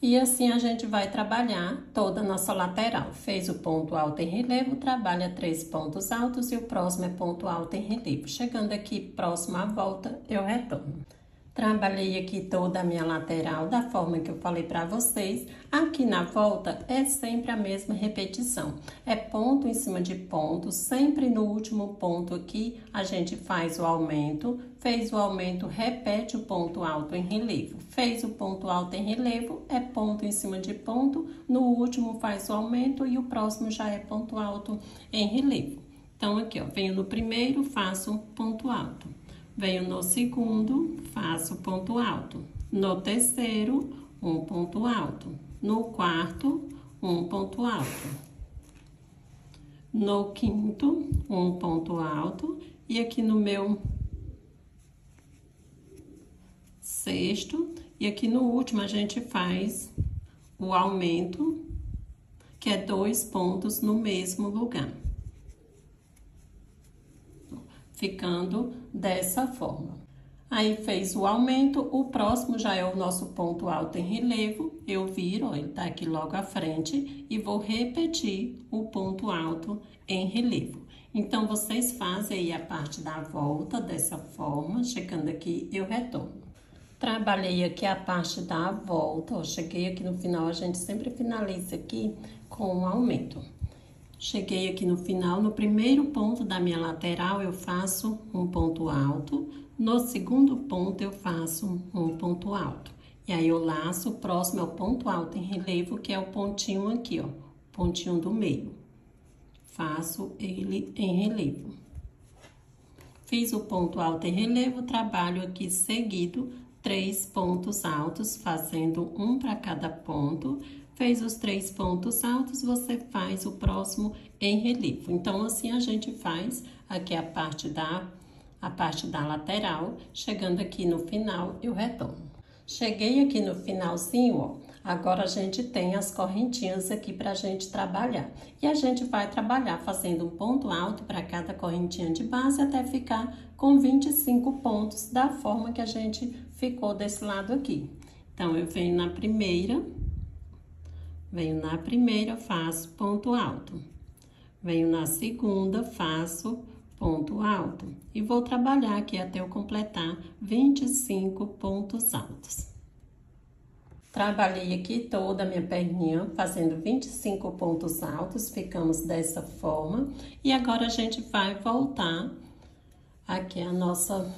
E assim a gente vai trabalhar toda a nossa lateral. Fez o ponto alto em relevo, trabalha 3 pontos altos e o próximo é ponto alto em relevo. Chegando aqui próximo à volta, eu retorno. Trabalhei aqui toda a minha lateral da forma que eu falei para vocês. Aqui na volta é sempre a mesma repetição. É ponto em cima de ponto, sempre no último ponto aqui a gente faz o aumento. Fez o aumento, repete o ponto alto em relevo. Fez o ponto alto em relevo, é ponto em cima de ponto. No último faz o aumento e o próximo já é ponto alto em relevo. Então aqui, ó, venho no primeiro, faço ponto alto. Venho no segundo, faço ponto alto. No terceiro, um ponto alto. No quarto, um ponto alto. No quinto, um ponto alto. E aqui no meu sexto, e aqui no último a gente faz o aumento, que é 2 pontos no mesmo lugar. Ficando dessa forma. Aí fez o aumento, o próximo já é o nosso ponto alto em relevo. Eu viro, ó, ele tá aqui logo à frente e vou repetir o ponto alto em relevo. Então, vocês fazem aí a parte da volta dessa forma, chegando aqui eu retorno. Trabalhei aqui a parte da volta, ó, cheguei aqui no final, a gente sempre finaliza aqui com um aumento. Cheguei aqui no final, no primeiro ponto da minha lateral eu faço um ponto alto, no segundo ponto eu faço um ponto alto. E aí eu laço, o próximo é o ponto alto em relevo, que é o pontinho aqui, ó, pontinho do meio. Faço ele em relevo. Fiz o ponto alto em relevo, trabalho aqui seguido 3 pontos altos, fazendo um para cada ponto. Fez os 3 pontos altos, você faz o próximo em relevo. Então, assim a gente faz aqui a parte da lateral. Chegando aqui no final, eu retorno. Cheguei aqui no finalzinho, ó. Agora a gente tem as correntinhas aqui pra gente trabalhar. E a gente vai trabalhar fazendo um ponto alto para cada correntinha de base até ficar com 25 pontos da forma que a gente ficou desse lado aqui. Então, eu venho na primeira, faço ponto alto. Venho na segunda, faço ponto alto. E vou trabalhar aqui até eu completar 25 pontos altos. Trabalhei aqui toda a minha perninha, fazendo 25 pontos altos, ficamos dessa forma. E agora a gente vai voltar aqui a nossa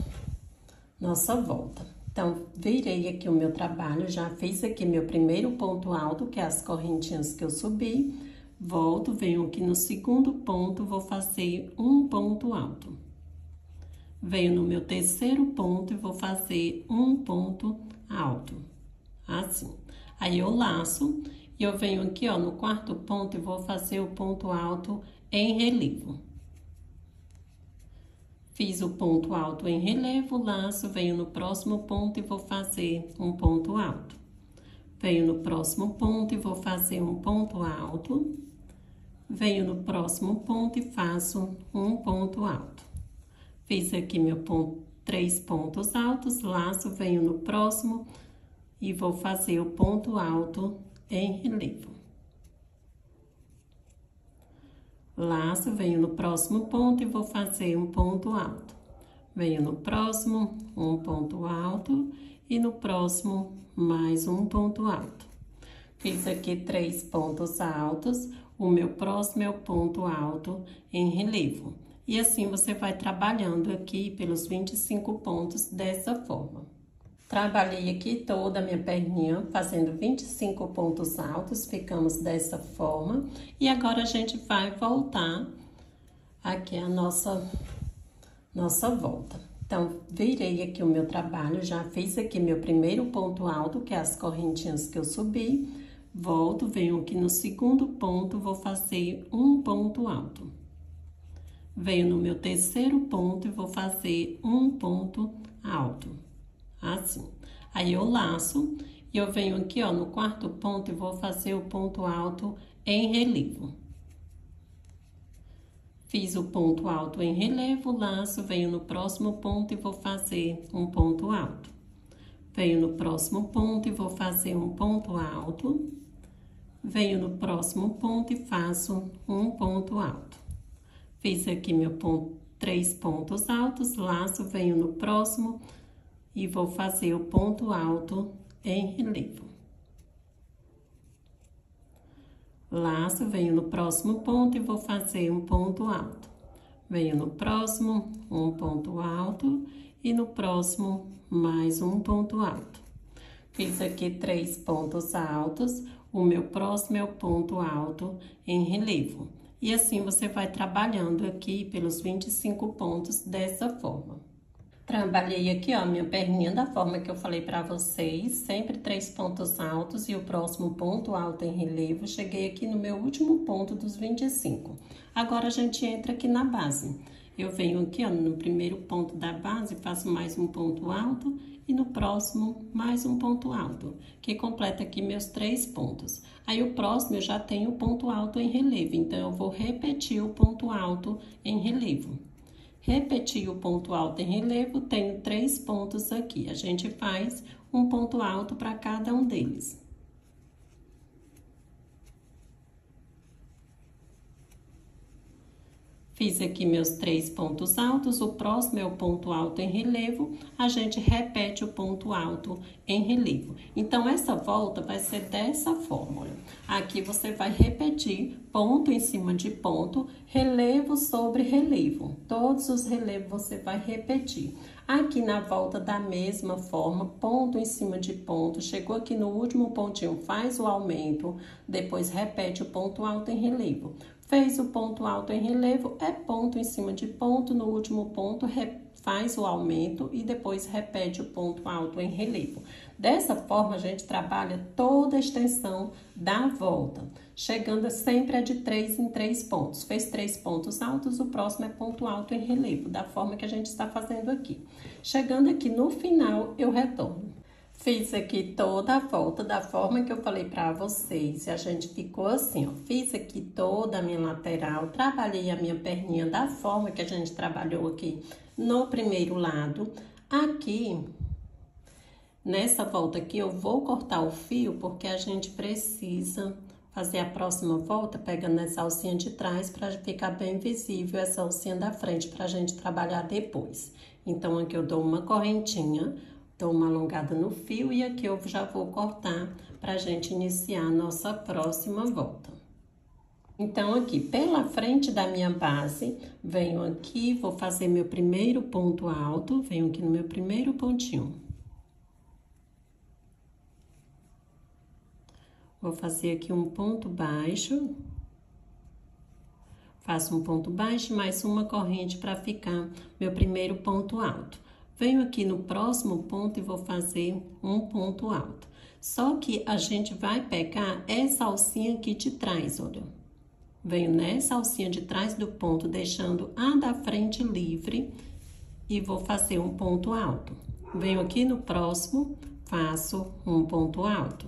volta. Então, virei aqui o meu trabalho, já fiz aqui meu primeiro ponto alto, que é as correntinhas que eu subi. Volto, venho aqui no segundo ponto, vou fazer um ponto alto. Venho no meu terceiro ponto e vou fazer um ponto alto. Assim. Aí, eu laço e eu venho aqui, ó, no quarto ponto e vou fazer o ponto alto em relevo. Fiz o ponto alto em relevo, laço, venho no próximo ponto e vou fazer um ponto alto. Venho no próximo ponto e vou fazer um ponto alto. Venho no próximo ponto e faço um ponto alto. Fiz aqui meu ponto, 3 pontos altos, laço, venho no próximo e vou fazer o ponto alto em relevo. Laço, venho no próximo ponto e vou fazer um ponto alto. Venho no próximo, um ponto alto e no próximo, mais um ponto alto. Fiz aqui 3 pontos altos, o meu próximo é o ponto alto em relevo. E assim você vai trabalhando aqui pelos 25 pontos dessa forma. Trabalhei aqui toda a minha perninha, fazendo 25 pontos altos, ficamos dessa forma. E agora a gente vai voltar aqui a nossa volta. Então, virei aqui o meu trabalho, já fiz aqui meu primeiro ponto alto, que é as correntinhas que eu subi. Volto, venho aqui no segundo ponto, vou fazer um ponto alto. Venho no meu terceiro ponto e vou fazer um ponto alto. Assim. Aí, eu laço e eu venho aqui, ó, no quarto ponto e vou fazer o ponto alto em relevo. Fiz o ponto alto em relevo, laço, venho no próximo ponto e vou fazer um ponto alto. Venho no próximo ponto e vou fazer um ponto alto. Venho no próximo ponto e faço um ponto alto. Fiz aqui meu ponto, 3 pontos altos, laço, venho no próximo e vou fazer o ponto alto em relevo. Laço, venho no próximo ponto e vou fazer um ponto alto. Venho no próximo, um ponto alto, e no próximo, mais um ponto alto. Fiz aqui 3 pontos altos, o meu próximo é o ponto alto em relevo. E assim você vai trabalhando aqui pelos 25 pontos dessa forma. Trabalhei aqui, ó, minha perninha da forma que eu falei pra vocês, sempre 3 pontos altos e o próximo ponto alto em relevo. Cheguei aqui no meu último ponto dos 25. Agora, a gente entra aqui na base. Eu venho aqui, ó, no primeiro ponto da base, faço mais um ponto alto e no próximo, mais um ponto alto, que completa aqui meus 3 pontos. Aí, o próximo eu já tenho o ponto alto em relevo, então, eu vou repetir o ponto alto em relevo. Repeti o ponto alto em relevo, tenho 3 pontos aqui. A gente faz um ponto alto para cada um deles. Fiz aqui meus 3 pontos altos, o próximo é o ponto alto em relevo, a gente repete o ponto alto em relevo. Então, essa volta vai ser dessa forma, olha. Aqui você vai repetir ponto em cima de ponto, relevo sobre relevo. Todos os relevos você vai repetir. Aqui na volta da mesma forma, ponto em cima de ponto, chegou aqui no último pontinho, faz o aumento, depois repete o ponto alto em relevo. Fez o ponto alto em relevo, é ponto em cima de ponto, no último ponto faz o aumento e depois repete o ponto alto em relevo. Dessa forma, a gente trabalha toda a extensão da volta, chegando sempre a de 3 em 3 pontos. Fez 3 pontos altos, o próximo é ponto alto em relevo, da forma que a gente está fazendo aqui. Chegando aqui no final, eu retorno. Fiz aqui toda a volta da forma que eu falei pra vocês, e a gente ficou assim, ó. Fiz aqui toda a minha lateral, trabalhei a minha perninha da forma que a gente trabalhou aqui no primeiro lado. Aqui, nessa volta aqui, eu vou cortar o fio, porque a gente precisa fazer a próxima volta pegando essa alcinha de trás pra ficar bem visível essa alcinha da frente pra gente trabalhar depois. Então, aqui eu dou uma correntinha, dou uma alongada no fio e aqui eu já vou cortar pra gente iniciar a nossa próxima volta. Então, aqui pela frente da minha base, venho aqui, vou fazer meu primeiro ponto alto, venho aqui no meu primeiro pontinho. Vou fazer aqui um ponto baixo. Faço um ponto baixo, mais uma corrente para ficar meu primeiro ponto alto. Venho aqui no próximo ponto e vou fazer um ponto alto. Só que a gente vai pegar essa alcinha aqui de trás, olha. Venho nessa alcinha de trás do ponto, deixando a da frente livre e vou fazer um ponto alto. Venho aqui no próximo, faço um ponto alto.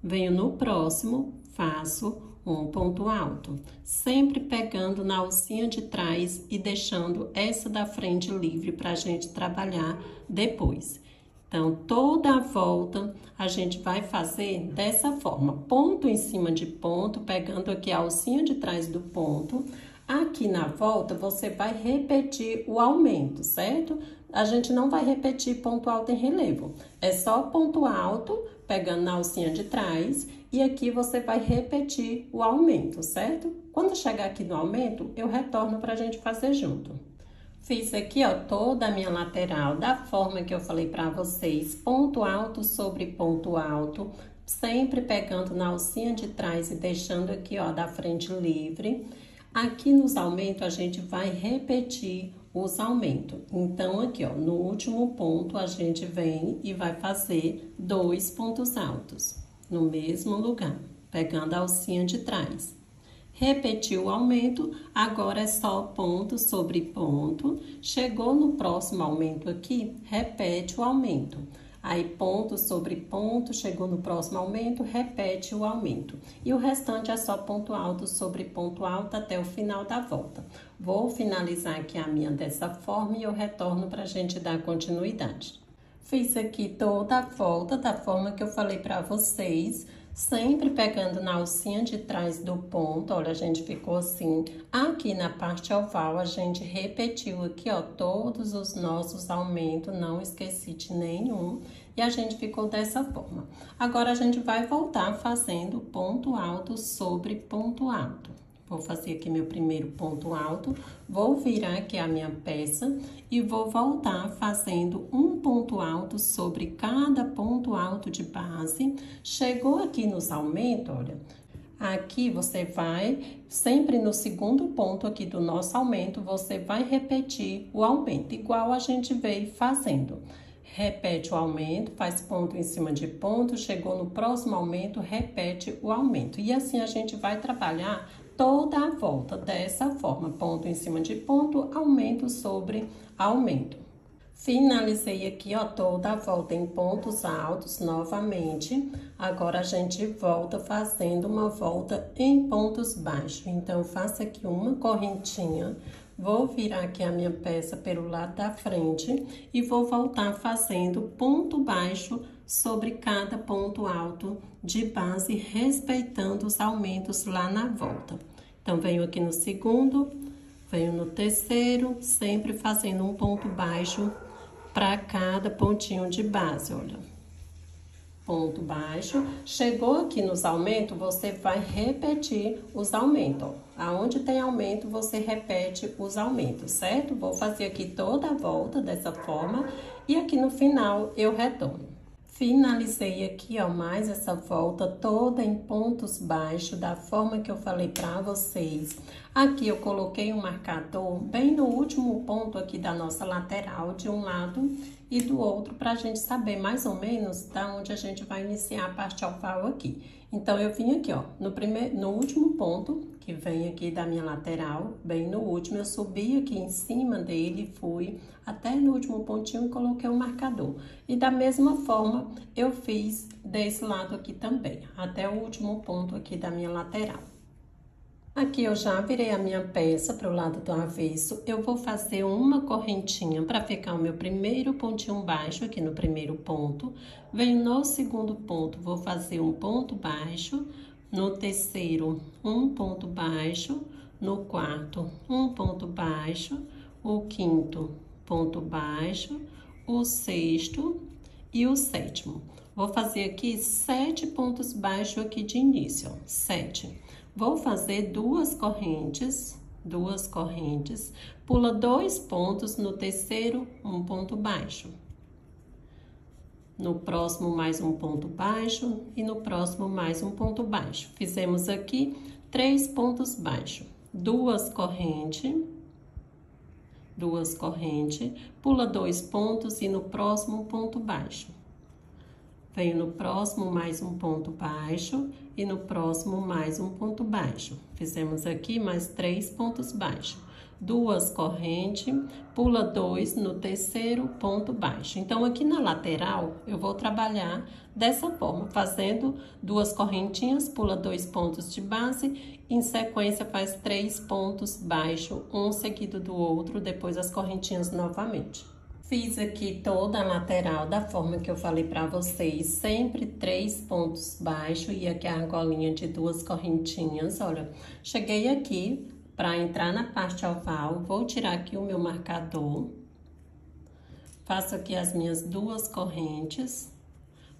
Venho no próximo, faço um ponto alto, sempre pegando na alcinha de trás e deixando essa da frente livre para a gente trabalhar depois. Então, toda a volta a gente vai fazer dessa forma, ponto em cima de ponto, pegando aqui a alcinha de trás do ponto. Aqui na volta, você vai repetir o aumento, certo? A gente não vai repetir ponto alto em relevo, é só ponto alto, pegando na alcinha de trás, e aqui você vai repetir o aumento, certo? Quando chegar aqui no aumento, eu retorno pra gente fazer junto. Fiz aqui, ó, toda a minha lateral da forma que eu falei pra vocês, ponto alto sobre ponto alto, sempre pegando na alcinha de trás e deixando aqui, ó, da frente livre. Aqui nos aumentos, a gente vai repetir os aumentos. Então, aqui, ó, no último ponto, a gente vem e vai fazer 2 pontos altos no mesmo lugar, pegando a alcinha de trás. Repetiu o aumento, agora é só ponto sobre ponto. Chegou no próximo aumento aqui, repete o aumento. Aí, ponto sobre ponto, chegou no próximo aumento, repete o aumento. E o restante é só ponto alto sobre ponto alto até o final da volta. Vou finalizar aqui a minha dessa forma e eu retorno pra gente dar continuidade. Fiz aqui toda a volta da forma que eu falei pra vocês, Sempre pegando na alcinha de trás do ponto, olha, a gente ficou assim. Aqui na parte oval, a gente repetiu aqui, ó, todos os nossos aumentos, não esqueci de nenhum. E a gente ficou dessa forma. Agora, a gente vai voltar fazendo ponto alto sobre ponto alto. Vou fazer aqui meu primeiro ponto alto, vou virar aqui a minha peça e vou voltar fazendo um ponto alto sobre cada ponto alto de base. Chegou aqui nos aumentos, olha, aqui você vai, sempre no segundo ponto aqui do nosso aumento, você vai repetir o aumento, igual a gente veio fazendo. Repete o aumento, faz ponto em cima de ponto, chegou no próximo aumento, repete o aumento. E assim a gente vai trabalhar toda a volta dessa forma, ponto em cima de ponto, aumento sobre aumento. Finalizei aqui, ó, toda a volta em pontos altos novamente. Agora, a gente volta fazendo uma volta em pontos baixos. Então, faço aqui uma correntinha, vou virar aqui a minha peça pelo lado da frente e vou voltar fazendo ponto baixo sobre cada ponto alto de base, respeitando os aumentos lá na volta. Então, venho aqui no segundo, venho no terceiro, sempre fazendo um ponto baixo para cada pontinho de base, olha. Ponto baixo. Chegou aqui nos aumentos, você vai repetir os aumentos, ó. Aonde tem aumento, você repete os aumentos, certo? Vou fazer aqui toda a volta dessa forma e aqui no final eu retorno. Finalizei aqui, ó, mais essa volta toda em pontos baixos, da forma que eu falei pra vocês. Aqui eu coloquei um marcador bem no último ponto aqui da nossa lateral, de um lado e do outro, pra gente saber mais ou menos da onde a gente vai iniciar a parte oval aqui. Então, eu vim aqui, ó, no último ponto, que vem aqui da minha lateral, bem no último, eu subi aqui em cima dele, fui até no último pontinho e coloquei um marcador. E da mesma forma, eu fiz desse lado aqui também, até o último ponto aqui da minha lateral. Aqui eu já virei a minha peça para o lado do avesso, eu vou fazer uma correntinha para ficar o meu primeiro pontinho baixo aqui no primeiro ponto. Venho no segundo ponto, vou fazer um ponto baixo, no terceiro um ponto baixo, no quarto um ponto baixo, o quinto ponto baixo, o sexto e o sétimo. Vou fazer aqui 7 pontos baixos aqui de início, ó, 7. Vou fazer duas correntes, pula 2 pontos, no terceiro, um ponto baixo. No próximo, mais um ponto baixo e no próximo, mais um ponto baixo. Fizemos aqui 3 pontos baixos, duas correntes, pula 2 pontos e no próximo, ponto baixo. Venho no próximo, mais um ponto baixo e no próximo, mais um ponto baixo. Fizemos aqui mais 3 pontos baixos. Duas correntes, pula 2 no terceiro ponto baixo. Então, aqui na lateral, eu vou trabalhar dessa forma, fazendo duas correntinhas, pula 2 pontos de base, em sequência faz 3 pontos baixos, um seguido do outro, depois as correntinhas novamente. Fiz aqui toda a lateral da forma que eu falei pra vocês, sempre 3 pontos baixos e aqui a argolinha de duas correntinhas, olha. Cheguei aqui pra entrar na parte oval, vou tirar aqui o meu marcador, faço aqui as minhas duas correntes,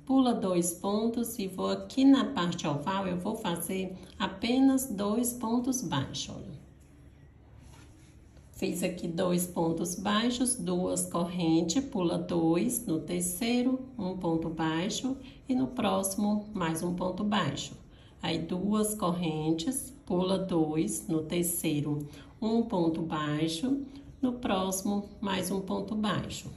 pula 2 pontos e vou aqui na parte oval, eu vou fazer apenas 2 pontos baixos, olha. Fiz aqui 2 pontos baixos, duas correntes, pula 2 no terceiro, um ponto baixo e no próximo mais um ponto baixo. Aí duas correntes, pula 2 no terceiro, um ponto baixo, no próximo mais um ponto baixo.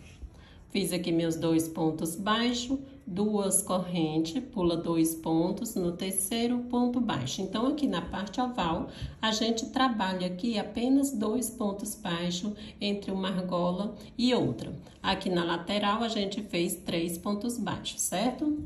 Fiz aqui meus 2 pontos baixos, duas correntes, pula 2 pontos no terceiro ponto baixo. Então, aqui na parte oval, a gente trabalha aqui apenas 2 pontos baixos entre uma argola e outra. Aqui na lateral, a gente fez 3 pontos baixos, certo?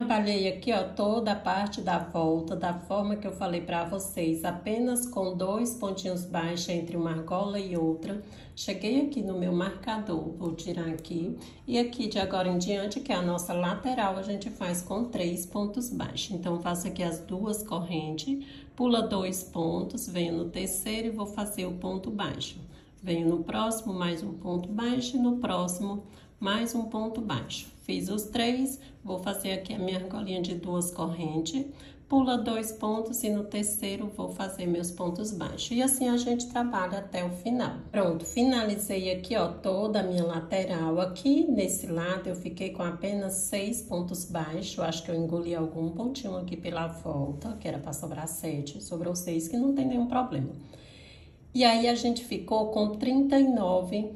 Trabalhei aqui, ó, toda a parte da volta, da forma que eu falei pra vocês, apenas com 2 pontinhos baixos entre uma argola e outra. Cheguei aqui no meu marcador, vou tirar aqui. E aqui, de agora em diante, que é a nossa lateral, a gente faz com 3 pontos baixos. Então, faço aqui as 2 correntes, pula 2 pontos, venho no terceiro e vou fazer o ponto baixo. Venho no próximo, mais um ponto baixo, e no próximo, mais um ponto baixo. Fiz os 3, vou fazer aqui a minha argolinha de 2 correntes, pula 2 pontos e no terceiro vou fazer meus pontos baixos. E assim a gente trabalha até o final. Pronto, finalizei aqui, ó, toda a minha lateral. Aqui nesse lado eu fiquei com apenas 6 pontos baixos. Acho que eu engoli algum pontinho aqui pela volta, que era para sobrar 7, sobrou 6, que não tem nenhum problema. E aí, a gente ficou com 39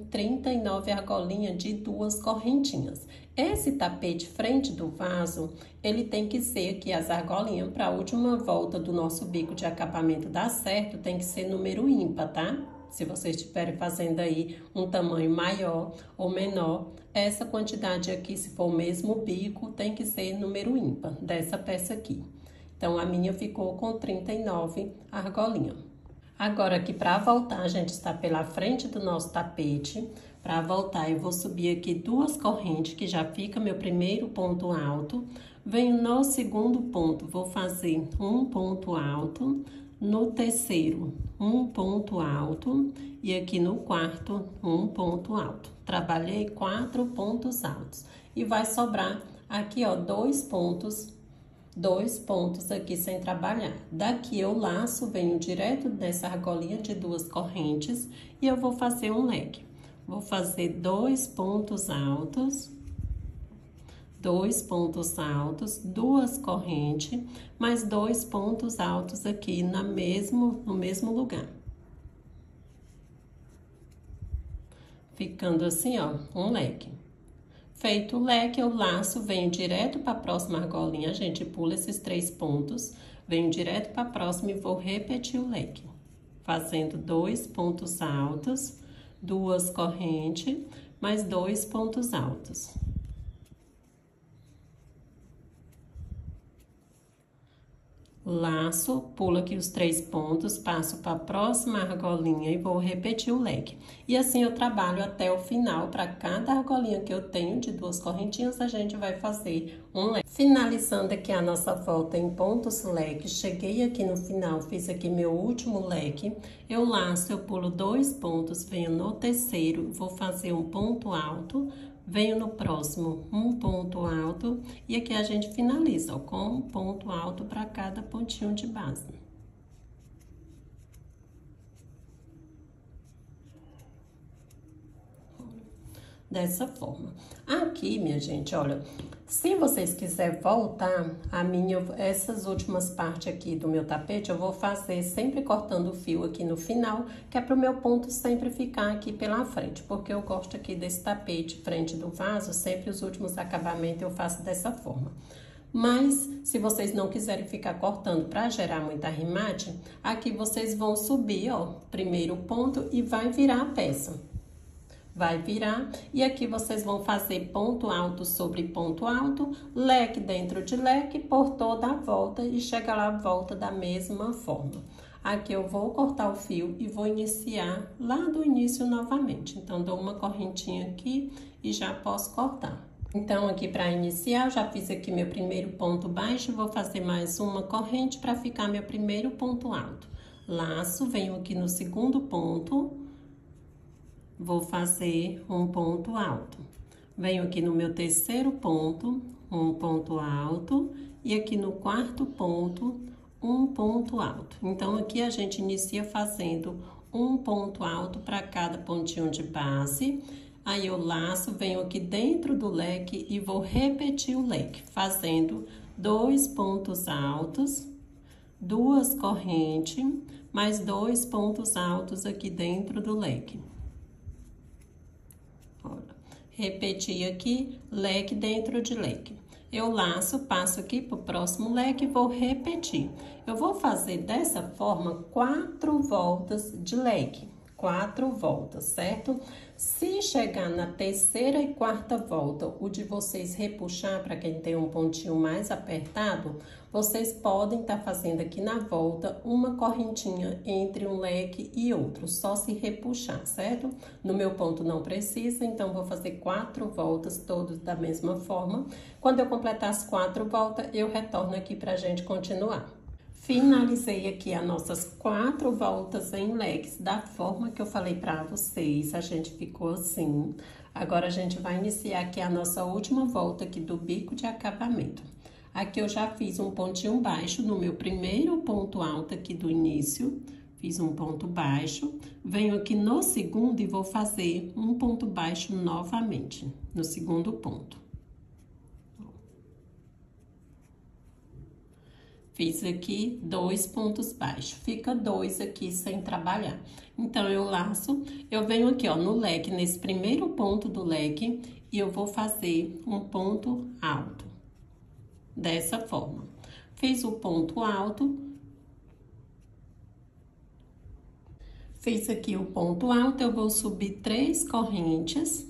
argolinhas de 2 correntinhas. Esse tapete frente do vaso, ele tem que ser aqui as argolinhas para a última volta do nosso bico de acabamento dar certo, tem que ser número ímpar, tá? Se vocês estiverem fazendo aí um tamanho maior ou menor, essa quantidade aqui, se for o mesmo bico, tem que ser número ímpar dessa peça aqui. Então, a minha ficou com 39 argolinhas. Agora, aqui para voltar, a gente está pela frente do nosso tapete. Para voltar, eu vou subir aqui 2 correntes, que já fica meu primeiro ponto alto. Venho no segundo ponto, vou fazer um ponto alto. No terceiro, um ponto alto. E aqui no quarto, um ponto alto. Trabalhei 4 pontos altos. E vai sobrar aqui, ó, 2 pontos aqui sem trabalhar. Daqui eu laço, venho direto dessa argolinha de 2 correntes e eu vou fazer um leque. Vou fazer 2 pontos altos, 2 pontos altos, 2 correntes, mais 2 pontos altos aqui no mesmo lugar. Ficando assim, ó, um leque. Feito o leque, eu laço, venho direto para a próxima argolinha, a gente pula esses 3 pontos, venho direto para a próxima e vou repetir o leque. Fazendo 2 pontos altos, 2 correntes, mais 2 pontos altos. Laço, pulo aqui os 3 pontos, passo para a próxima argolinha e vou repetir o leque. E assim eu trabalho até o final. Para cada argolinha que eu tenho de 2 correntinhas, a gente vai fazer um leque. Finalizando aqui a nossa volta em pontos leque, cheguei aqui no final, fiz aqui meu último leque. Eu laço, eu pulo 2 pontos, venho no terceiro, vou fazer um ponto alto. Venho no próximo, um ponto alto, e aqui a gente finaliza, ó, com um ponto alto para cada pontinho de base. Dessa forma. Aqui, minha gente, olha, se vocês quiserem voltar essas últimas partes aqui do meu tapete, eu vou fazer sempre cortando o fio aqui no final, que é para o meu ponto sempre ficar aqui pela frente, porque eu gosto aqui desse tapete frente do vaso, sempre os últimos acabamentos eu faço dessa forma. Mas, se vocês não quiserem ficar cortando para gerar muita arremate, aqui vocês vão subir, ó, primeiro ponto e vai virar a peça. Vai virar, e aqui vocês vão fazer ponto alto sobre ponto alto, leque dentro de leque, por toda a volta, e chega lá a volta da mesma forma. Aqui eu vou cortar o fio e vou iniciar lá do início novamente. Então, dou uma correntinha aqui e já posso cortar. Então, aqui para iniciar, eu já fiz aqui meu primeiro ponto baixo, vou fazer mais uma corrente para ficar meu primeiro ponto alto. Laço, venho aqui no segundo ponto. Vou fazer um ponto alto. Venho aqui no meu terceiro ponto, um ponto alto, e aqui no quarto ponto, um ponto alto. Então, aqui a gente inicia fazendo um ponto alto para cada pontinho de base. Aí, eu laço, venho aqui dentro do leque e vou repetir o leque, fazendo 2 pontos altos, 2 correntes, mais 2 pontos altos aqui dentro do leque. Repeti aqui, leque dentro de leque. Eu laço, passo aqui pro próximo leque e vou repetir. Eu vou fazer dessa forma 4 voltas de leque. 4 voltas, certo? Se chegar na terceira e quarta volta, o de vocês repuxar, para quem tem um pontinho mais apertado, vocês podem estar fazendo aqui na volta uma correntinha entre um leque e outro, só se repuxar, certo? No meu ponto não precisa, então vou fazer 4 voltas, todos da mesma forma. Quando eu completar as 4 voltas, eu retorno aqui pra gente continuar. Finalizei aqui as nossas 4 voltas em leques, da forma que eu falei pra vocês, a gente ficou assim. Agora, a gente vai iniciar aqui a nossa última volta aqui do bico de acabamento. Aqui eu já fiz um pontinho baixo no meu primeiro ponto alto aqui do início, fiz um ponto baixo. Venho aqui no segundo e vou fazer um ponto baixo novamente, no segundo ponto. Fiz aqui 2 pontos baixos, fica 2 aqui sem trabalhar. Então, eu laço, eu venho aqui, ó, no leque, nesse primeiro ponto do leque, e eu vou fazer um ponto alto. Dessa forma. Fiz o ponto alto. Fiz aqui o ponto alto, eu vou subir 3 correntes.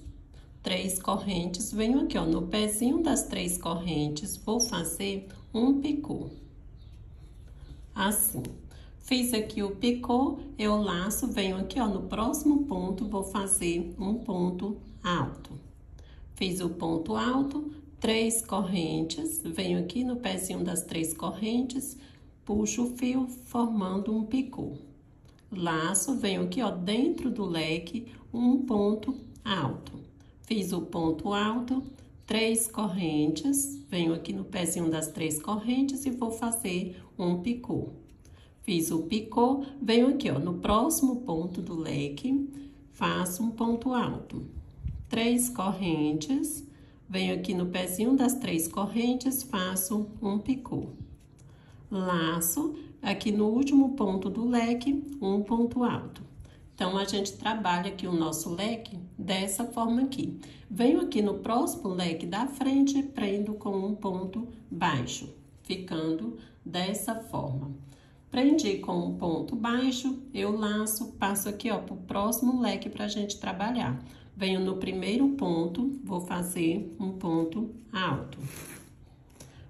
3 correntes, venho aqui, ó, no pezinho das 3 correntes, vou fazer um picô. Assim. Fiz aqui o picô, eu laço, venho aqui, ó, no próximo ponto, vou fazer um ponto alto. Fiz o ponto alto, 3 correntes, venho aqui no pezinho das 3 correntes, puxo o fio, formando um picô. Laço, venho aqui, ó, dentro do leque, um ponto alto. Fiz o ponto alto, 3 correntes, venho aqui no pezinho das 3 correntes e vou fazer um picô. Fiz o picô, venho aqui, ó, no próximo ponto do leque, faço um ponto alto. 3 correntes, venho aqui no pezinho das 3 correntes, faço um picô. Laço, aqui no último ponto do leque, um ponto alto. Então, a gente trabalha aqui o nosso leque dessa forma aqui. Venho aqui no próximo leque da frente, prendo com um ponto baixo, ficando dessa forma. Prendi com um ponto baixo, eu laço, passo aqui, ó, pro próximo leque pra gente trabalhar. Venho no primeiro ponto, vou fazer um ponto alto.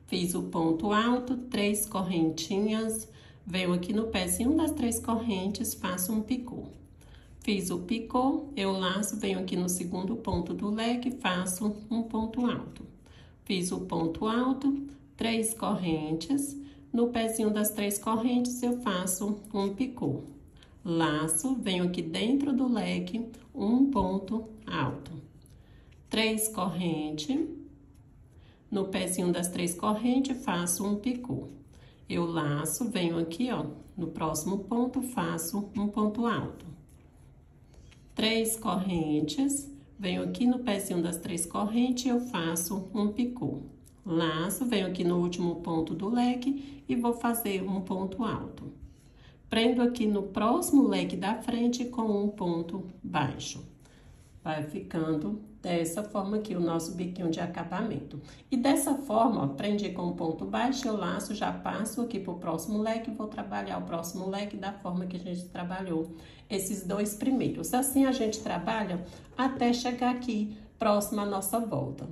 Fiz o ponto alto, 3 correntinhas, venho aqui no pezinho das 3 correntes, faço um picô. Fiz o picô, eu laço, venho aqui no segundo ponto do leque, faço um ponto alto. Fiz o ponto alto, 3 correntes, no pezinho das 3 correntes eu faço um picô. Laço, venho aqui dentro do leque, um ponto alto. 3 correntes, no pezinho das 3 correntes faço um picô. Eu laço, venho aqui, ó, no próximo ponto, faço um ponto alto. 3 correntes, venho aqui no pezinho das 3 correntes, eu faço um picô. Laço, venho aqui no último ponto do leque e vou fazer um ponto alto. Prendo aqui no próximo leque da frente com um ponto baixo. Vai ficando dessa forma aqui o nosso biquinho de acabamento. E dessa forma, ó, prendi com um ponto baixo, eu laço, já passo aqui pro próximo leque, vou trabalhar o próximo leque da forma que a gente trabalhou esses 2 primeiros. Assim a gente trabalha até chegar aqui próximo à nossa volta.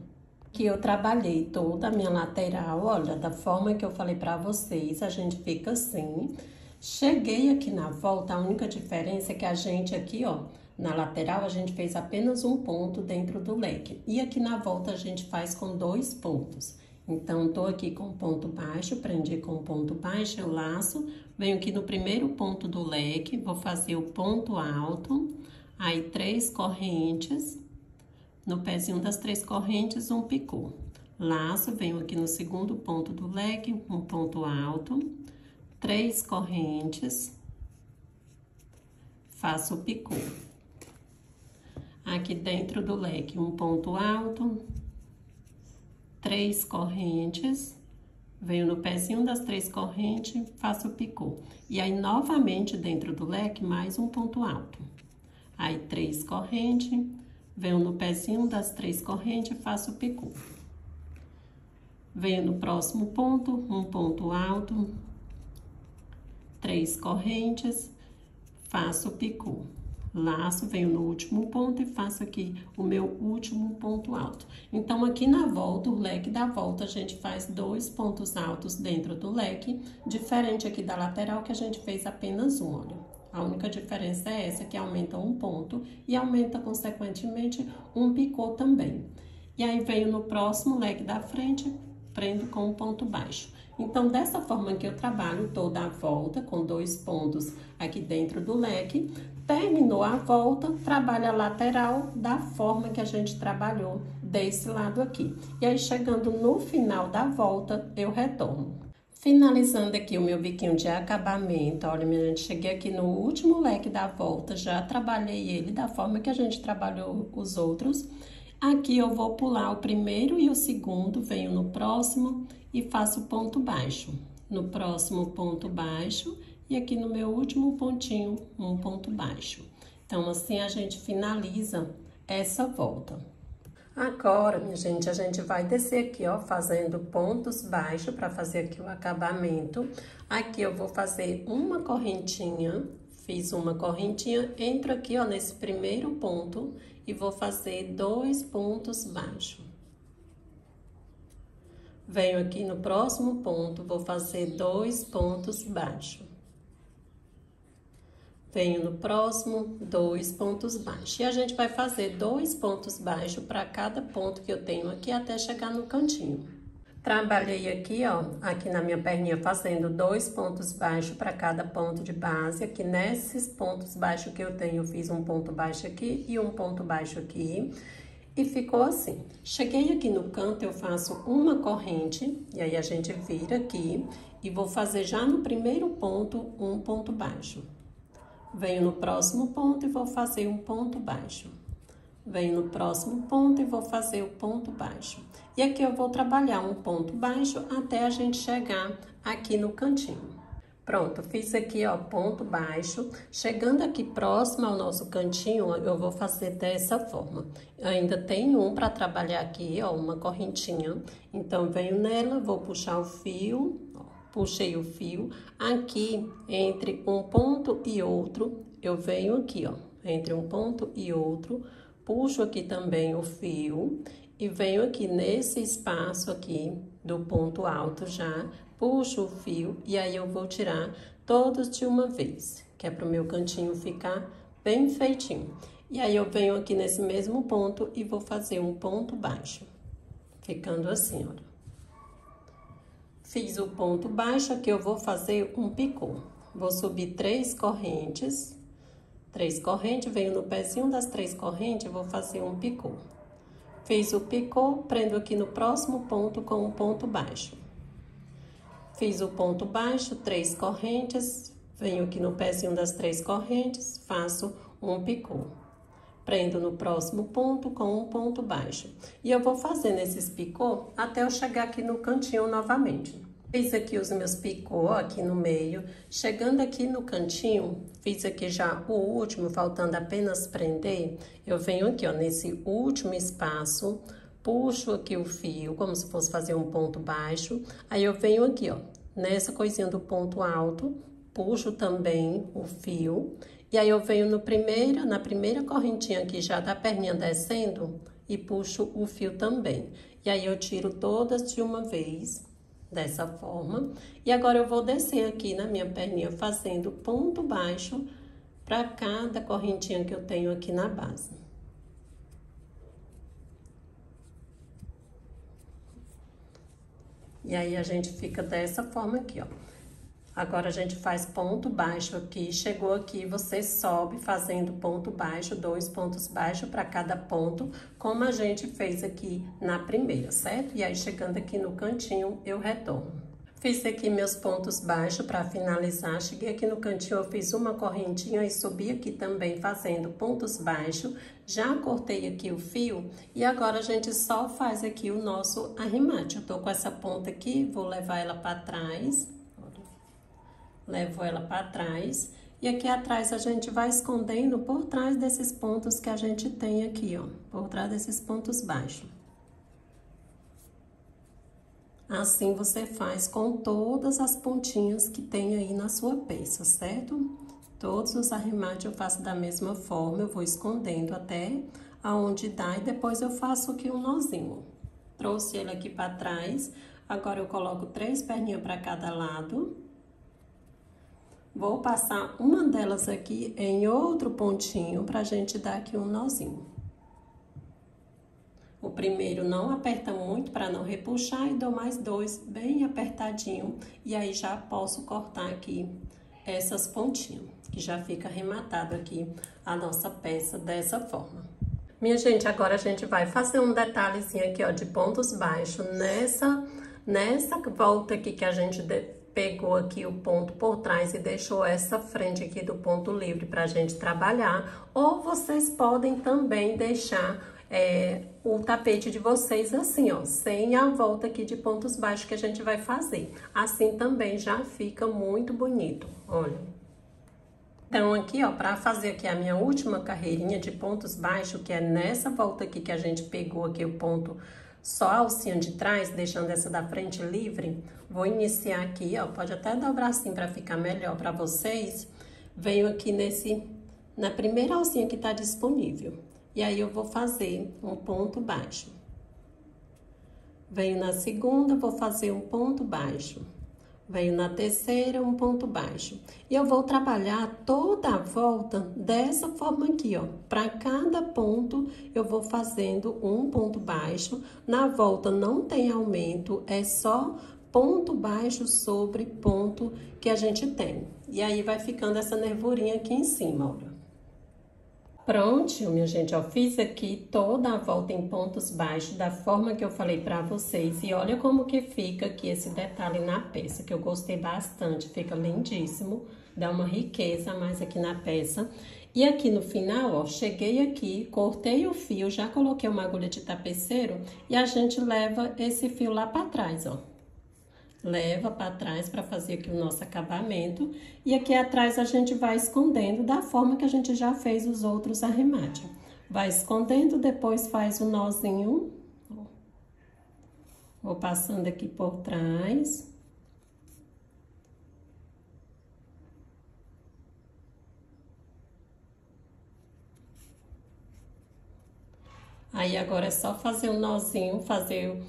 Que eu trabalhei toda a minha lateral, olha, da forma que eu falei pra vocês, a gente fica assim. Cheguei aqui na volta, a única diferença é que a gente aqui, ó, na lateral, a gente fez apenas um ponto dentro do leque. E aqui na volta, a gente faz com 2 pontos. Então, tô aqui com ponto baixo, prendi com ponto baixo, eu laço, venho aqui no primeiro ponto do leque, vou fazer o ponto alto, aí 3 correntes, no pezinho das 3 correntes, um picô. Laço, venho aqui no segundo ponto do leque, um ponto alto, 3 correntes, faço o picô. Aqui dentro do leque, um ponto alto, 3 correntes, venho no pezinho das 3 correntes, faço o picô. E aí, novamente, dentro do leque, mais um ponto alto. Aí, 3 correntes, venho no pezinho das 3 correntes, faço o picô. Venho no próximo ponto, um ponto alto, 3 correntes, faço o picô. laço, venho no último ponto e faço aqui o meu último ponto alto. Então, aqui na volta, o leque da volta, a gente faz 2 pontos altos dentro do leque, diferente aqui da lateral, que a gente fez apenas um, olha. A única diferença é essa, que aumenta um ponto e aumenta, consequentemente, um picô também. E aí, venho no próximo leque da frente, prendo com um ponto baixo. Então, dessa forma que eu trabalho toda a volta, com 2 pontos aqui dentro do leque, terminou a volta, trabalha a lateral da forma que a gente trabalhou desse lado aqui. E aí, chegando no final da volta, eu retorno. Finalizando aqui o meu biquinho de acabamento, olha, minha gente, cheguei aqui no último leque da volta, já trabalhei ele da forma que a gente trabalhou os outros. Aqui eu vou pular o primeiro e o segundo, venho no próximo e faço ponto baixo. No próximo ponto baixo e aqui no meu último pontinho, um ponto baixo. Então, assim a gente finaliza essa volta. Agora, minha gente, a gente vai descer aqui, ó, fazendo pontos baixos para fazer aqui o acabamento. Aqui eu vou fazer uma correntinha, fiz uma correntinha, entro aqui, ó, nesse primeiro ponto e vou fazer 2 pontos baixos. Venho aqui no próximo ponto, vou fazer 2 pontos baixos. Venho no próximo, 2 pontos baixos. E a gente vai fazer 2 pontos baixos para cada ponto que eu tenho aqui até chegar no cantinho. Trabalhei aqui, ó, aqui na minha perninha, fazendo 2 pontos baixos para cada ponto de base. Aqui nesses pontos baixos que eu tenho, eu fiz um ponto baixo aqui e um ponto baixo aqui. E ficou assim. Cheguei aqui no canto, eu faço uma corrente, e aí a gente vira aqui, e vou fazer já no primeiro ponto, um ponto baixo. Venho no próximo ponto e vou fazer um ponto baixo. Venho no próximo ponto e vou fazer o ponto baixo. E aqui eu vou trabalhar um ponto baixo até a gente chegar aqui no cantinho. Pronto, fiz aqui, ó, ponto baixo. Chegando aqui próximo ao nosso cantinho, eu vou fazer dessa forma. Ainda tem um para trabalhar aqui, ó, uma correntinha. Então, venho nela, vou puxar o fio, ó, puxei o fio. Aqui, entre um ponto e outro, eu venho aqui, ó, entre um ponto e outro, puxo aqui também o fio e venho aqui nesse espaço aqui do ponto alto já, puxo o fio e aí eu vou tirar todos de uma vez, que é para o meu cantinho ficar bem feitinho. E aí eu venho aqui nesse mesmo ponto e vou fazer um ponto baixo, ficando assim, olha. Fiz o ponto baixo, aqui eu vou fazer um picô. Vou subir 3 correntes, 3 correntes, venho no pezinho das 3 correntes e vou fazer um picô. Fiz o picô, prendo aqui no próximo ponto com um ponto baixo. Fiz o ponto baixo, 3 correntes, venho aqui no pezinho das 3 correntes, faço um picô. Prendo no próximo ponto com um ponto baixo. E eu vou fazendo esses picô até eu chegar aqui no cantinho novamente. Fiz aqui os meus picô aqui no meio. Chegando aqui no cantinho, fiz aqui já o último, faltando apenas prender. Eu venho aqui, ó, nesse último espaço, puxo aqui o fio, como se fosse fazer um ponto baixo. Aí eu venho aqui, ó, nessa coisinha do ponto alto, puxo também o fio. E aí eu venho na primeira correntinha aqui já da perninha descendo e puxo o fio também. E aí eu tiro todas de uma vez, dessa forma. E agora eu vou descer aqui na minha perninha fazendo ponto baixo para cada correntinha que eu tenho aqui na base. E aí a gente fica dessa forma aqui, ó. Agora, a gente faz ponto baixo aqui, chegou aqui, você sobe fazendo ponto baixo, 2 pontos baixos para cada ponto, como a gente fez aqui na primeira, certo? E aí, chegando aqui no cantinho, eu retorno. Fiz aqui meus pontos baixos para finalizar, cheguei aqui no cantinho, eu fiz uma correntinha e subi aqui também fazendo pontos baixos, já cortei aqui o fio e agora a gente só faz aqui o nosso arremate. Eu tô com essa ponta aqui, vou levar ela para trás. Levo ela para trás e aqui atrás a gente vai escondendo por trás desses pontos que a gente tem aqui, ó, por trás desses pontos baixos. Assim você faz com todas as pontinhas que tem aí na sua peça, certo? Todos os arremates eu faço da mesma forma, eu vou escondendo até aonde dá e depois eu faço aqui um nozinho. Trouxe ele aqui pra trás, agora eu coloco 3 perninhas pra cada lado. Vou passar uma delas aqui em outro pontinho pra gente dar aqui um nozinho. O primeiro não aperta muito para não repuxar e dou mais 2 bem apertadinho. E aí já posso cortar aqui essas pontinhas, que já fica arrematado aqui a nossa peça dessa forma. Minha gente, agora a gente vai fazer um detalhezinho aqui, ó, de pontos baixos nessa volta aqui que a gente pegou aqui o ponto por trás e deixou essa frente aqui do ponto livre pra gente trabalhar. Ou vocês podem também deixar o tapete de vocês assim, ó, sem a volta aqui de pontos baixos que a gente vai fazer. Assim também já fica muito bonito, olha. Então, aqui, ó, pra fazer aqui a minha última carreirinha de pontos baixos, que é nessa volta aqui que a gente pegou aqui o ponto, só a alcinha de trás, deixando essa da frente livre, vou iniciar aqui, ó, pode até dobrar assim pra ficar melhor pra vocês. Venho aqui na primeira alcinha que tá disponível. E aí, eu vou fazer um ponto baixo. Venho na segunda, vou fazer um ponto baixo. Venho na terceira, um ponto baixo. E eu vou trabalhar toda a volta dessa forma aqui, ó. Para cada ponto, eu vou fazendo um ponto baixo. Na volta não tem aumento, é só ponto baixo sobre ponto que a gente tem. E aí, vai ficando essa nervurinha aqui em cima, olha. Prontinho, minha gente, ó, fiz aqui toda a volta em pontos baixos, da forma que eu falei pra vocês. E olha como que fica aqui esse detalhe na peça, que eu gostei bastante, fica lindíssimo, dá uma riqueza a mais aqui na peça. E aqui no final, ó, cheguei aqui, cortei o fio, já coloquei uma agulha de tapeceiro e a gente leva esse fio lá pra trás, ó. Leva para trás para fazer aqui o nosso acabamento. E aqui atrás a gente vai escondendo da forma que a gente já fez os outros arremates. Vai escondendo, depois faz o nozinho. Vou passando aqui por trás. Aí agora é só fazer um nozinho, fazer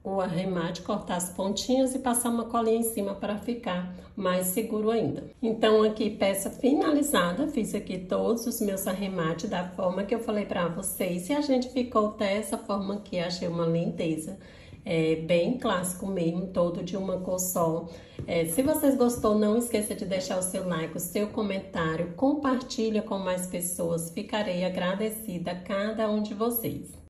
o arremate, cortar as pontinhas e passar uma colinha em cima para ficar mais seguro ainda. Então, aqui, peça finalizada, fiz aqui todos os meus arremates da forma que eu falei para vocês. E a gente ficou dessa forma aqui, achei uma lindeza. É bem clássico mesmo, todo de uma cor só. Se vocês gostou, não esqueça de deixar o seu like, o seu comentário, compartilha com mais pessoas. Ficarei agradecida a cada um de vocês.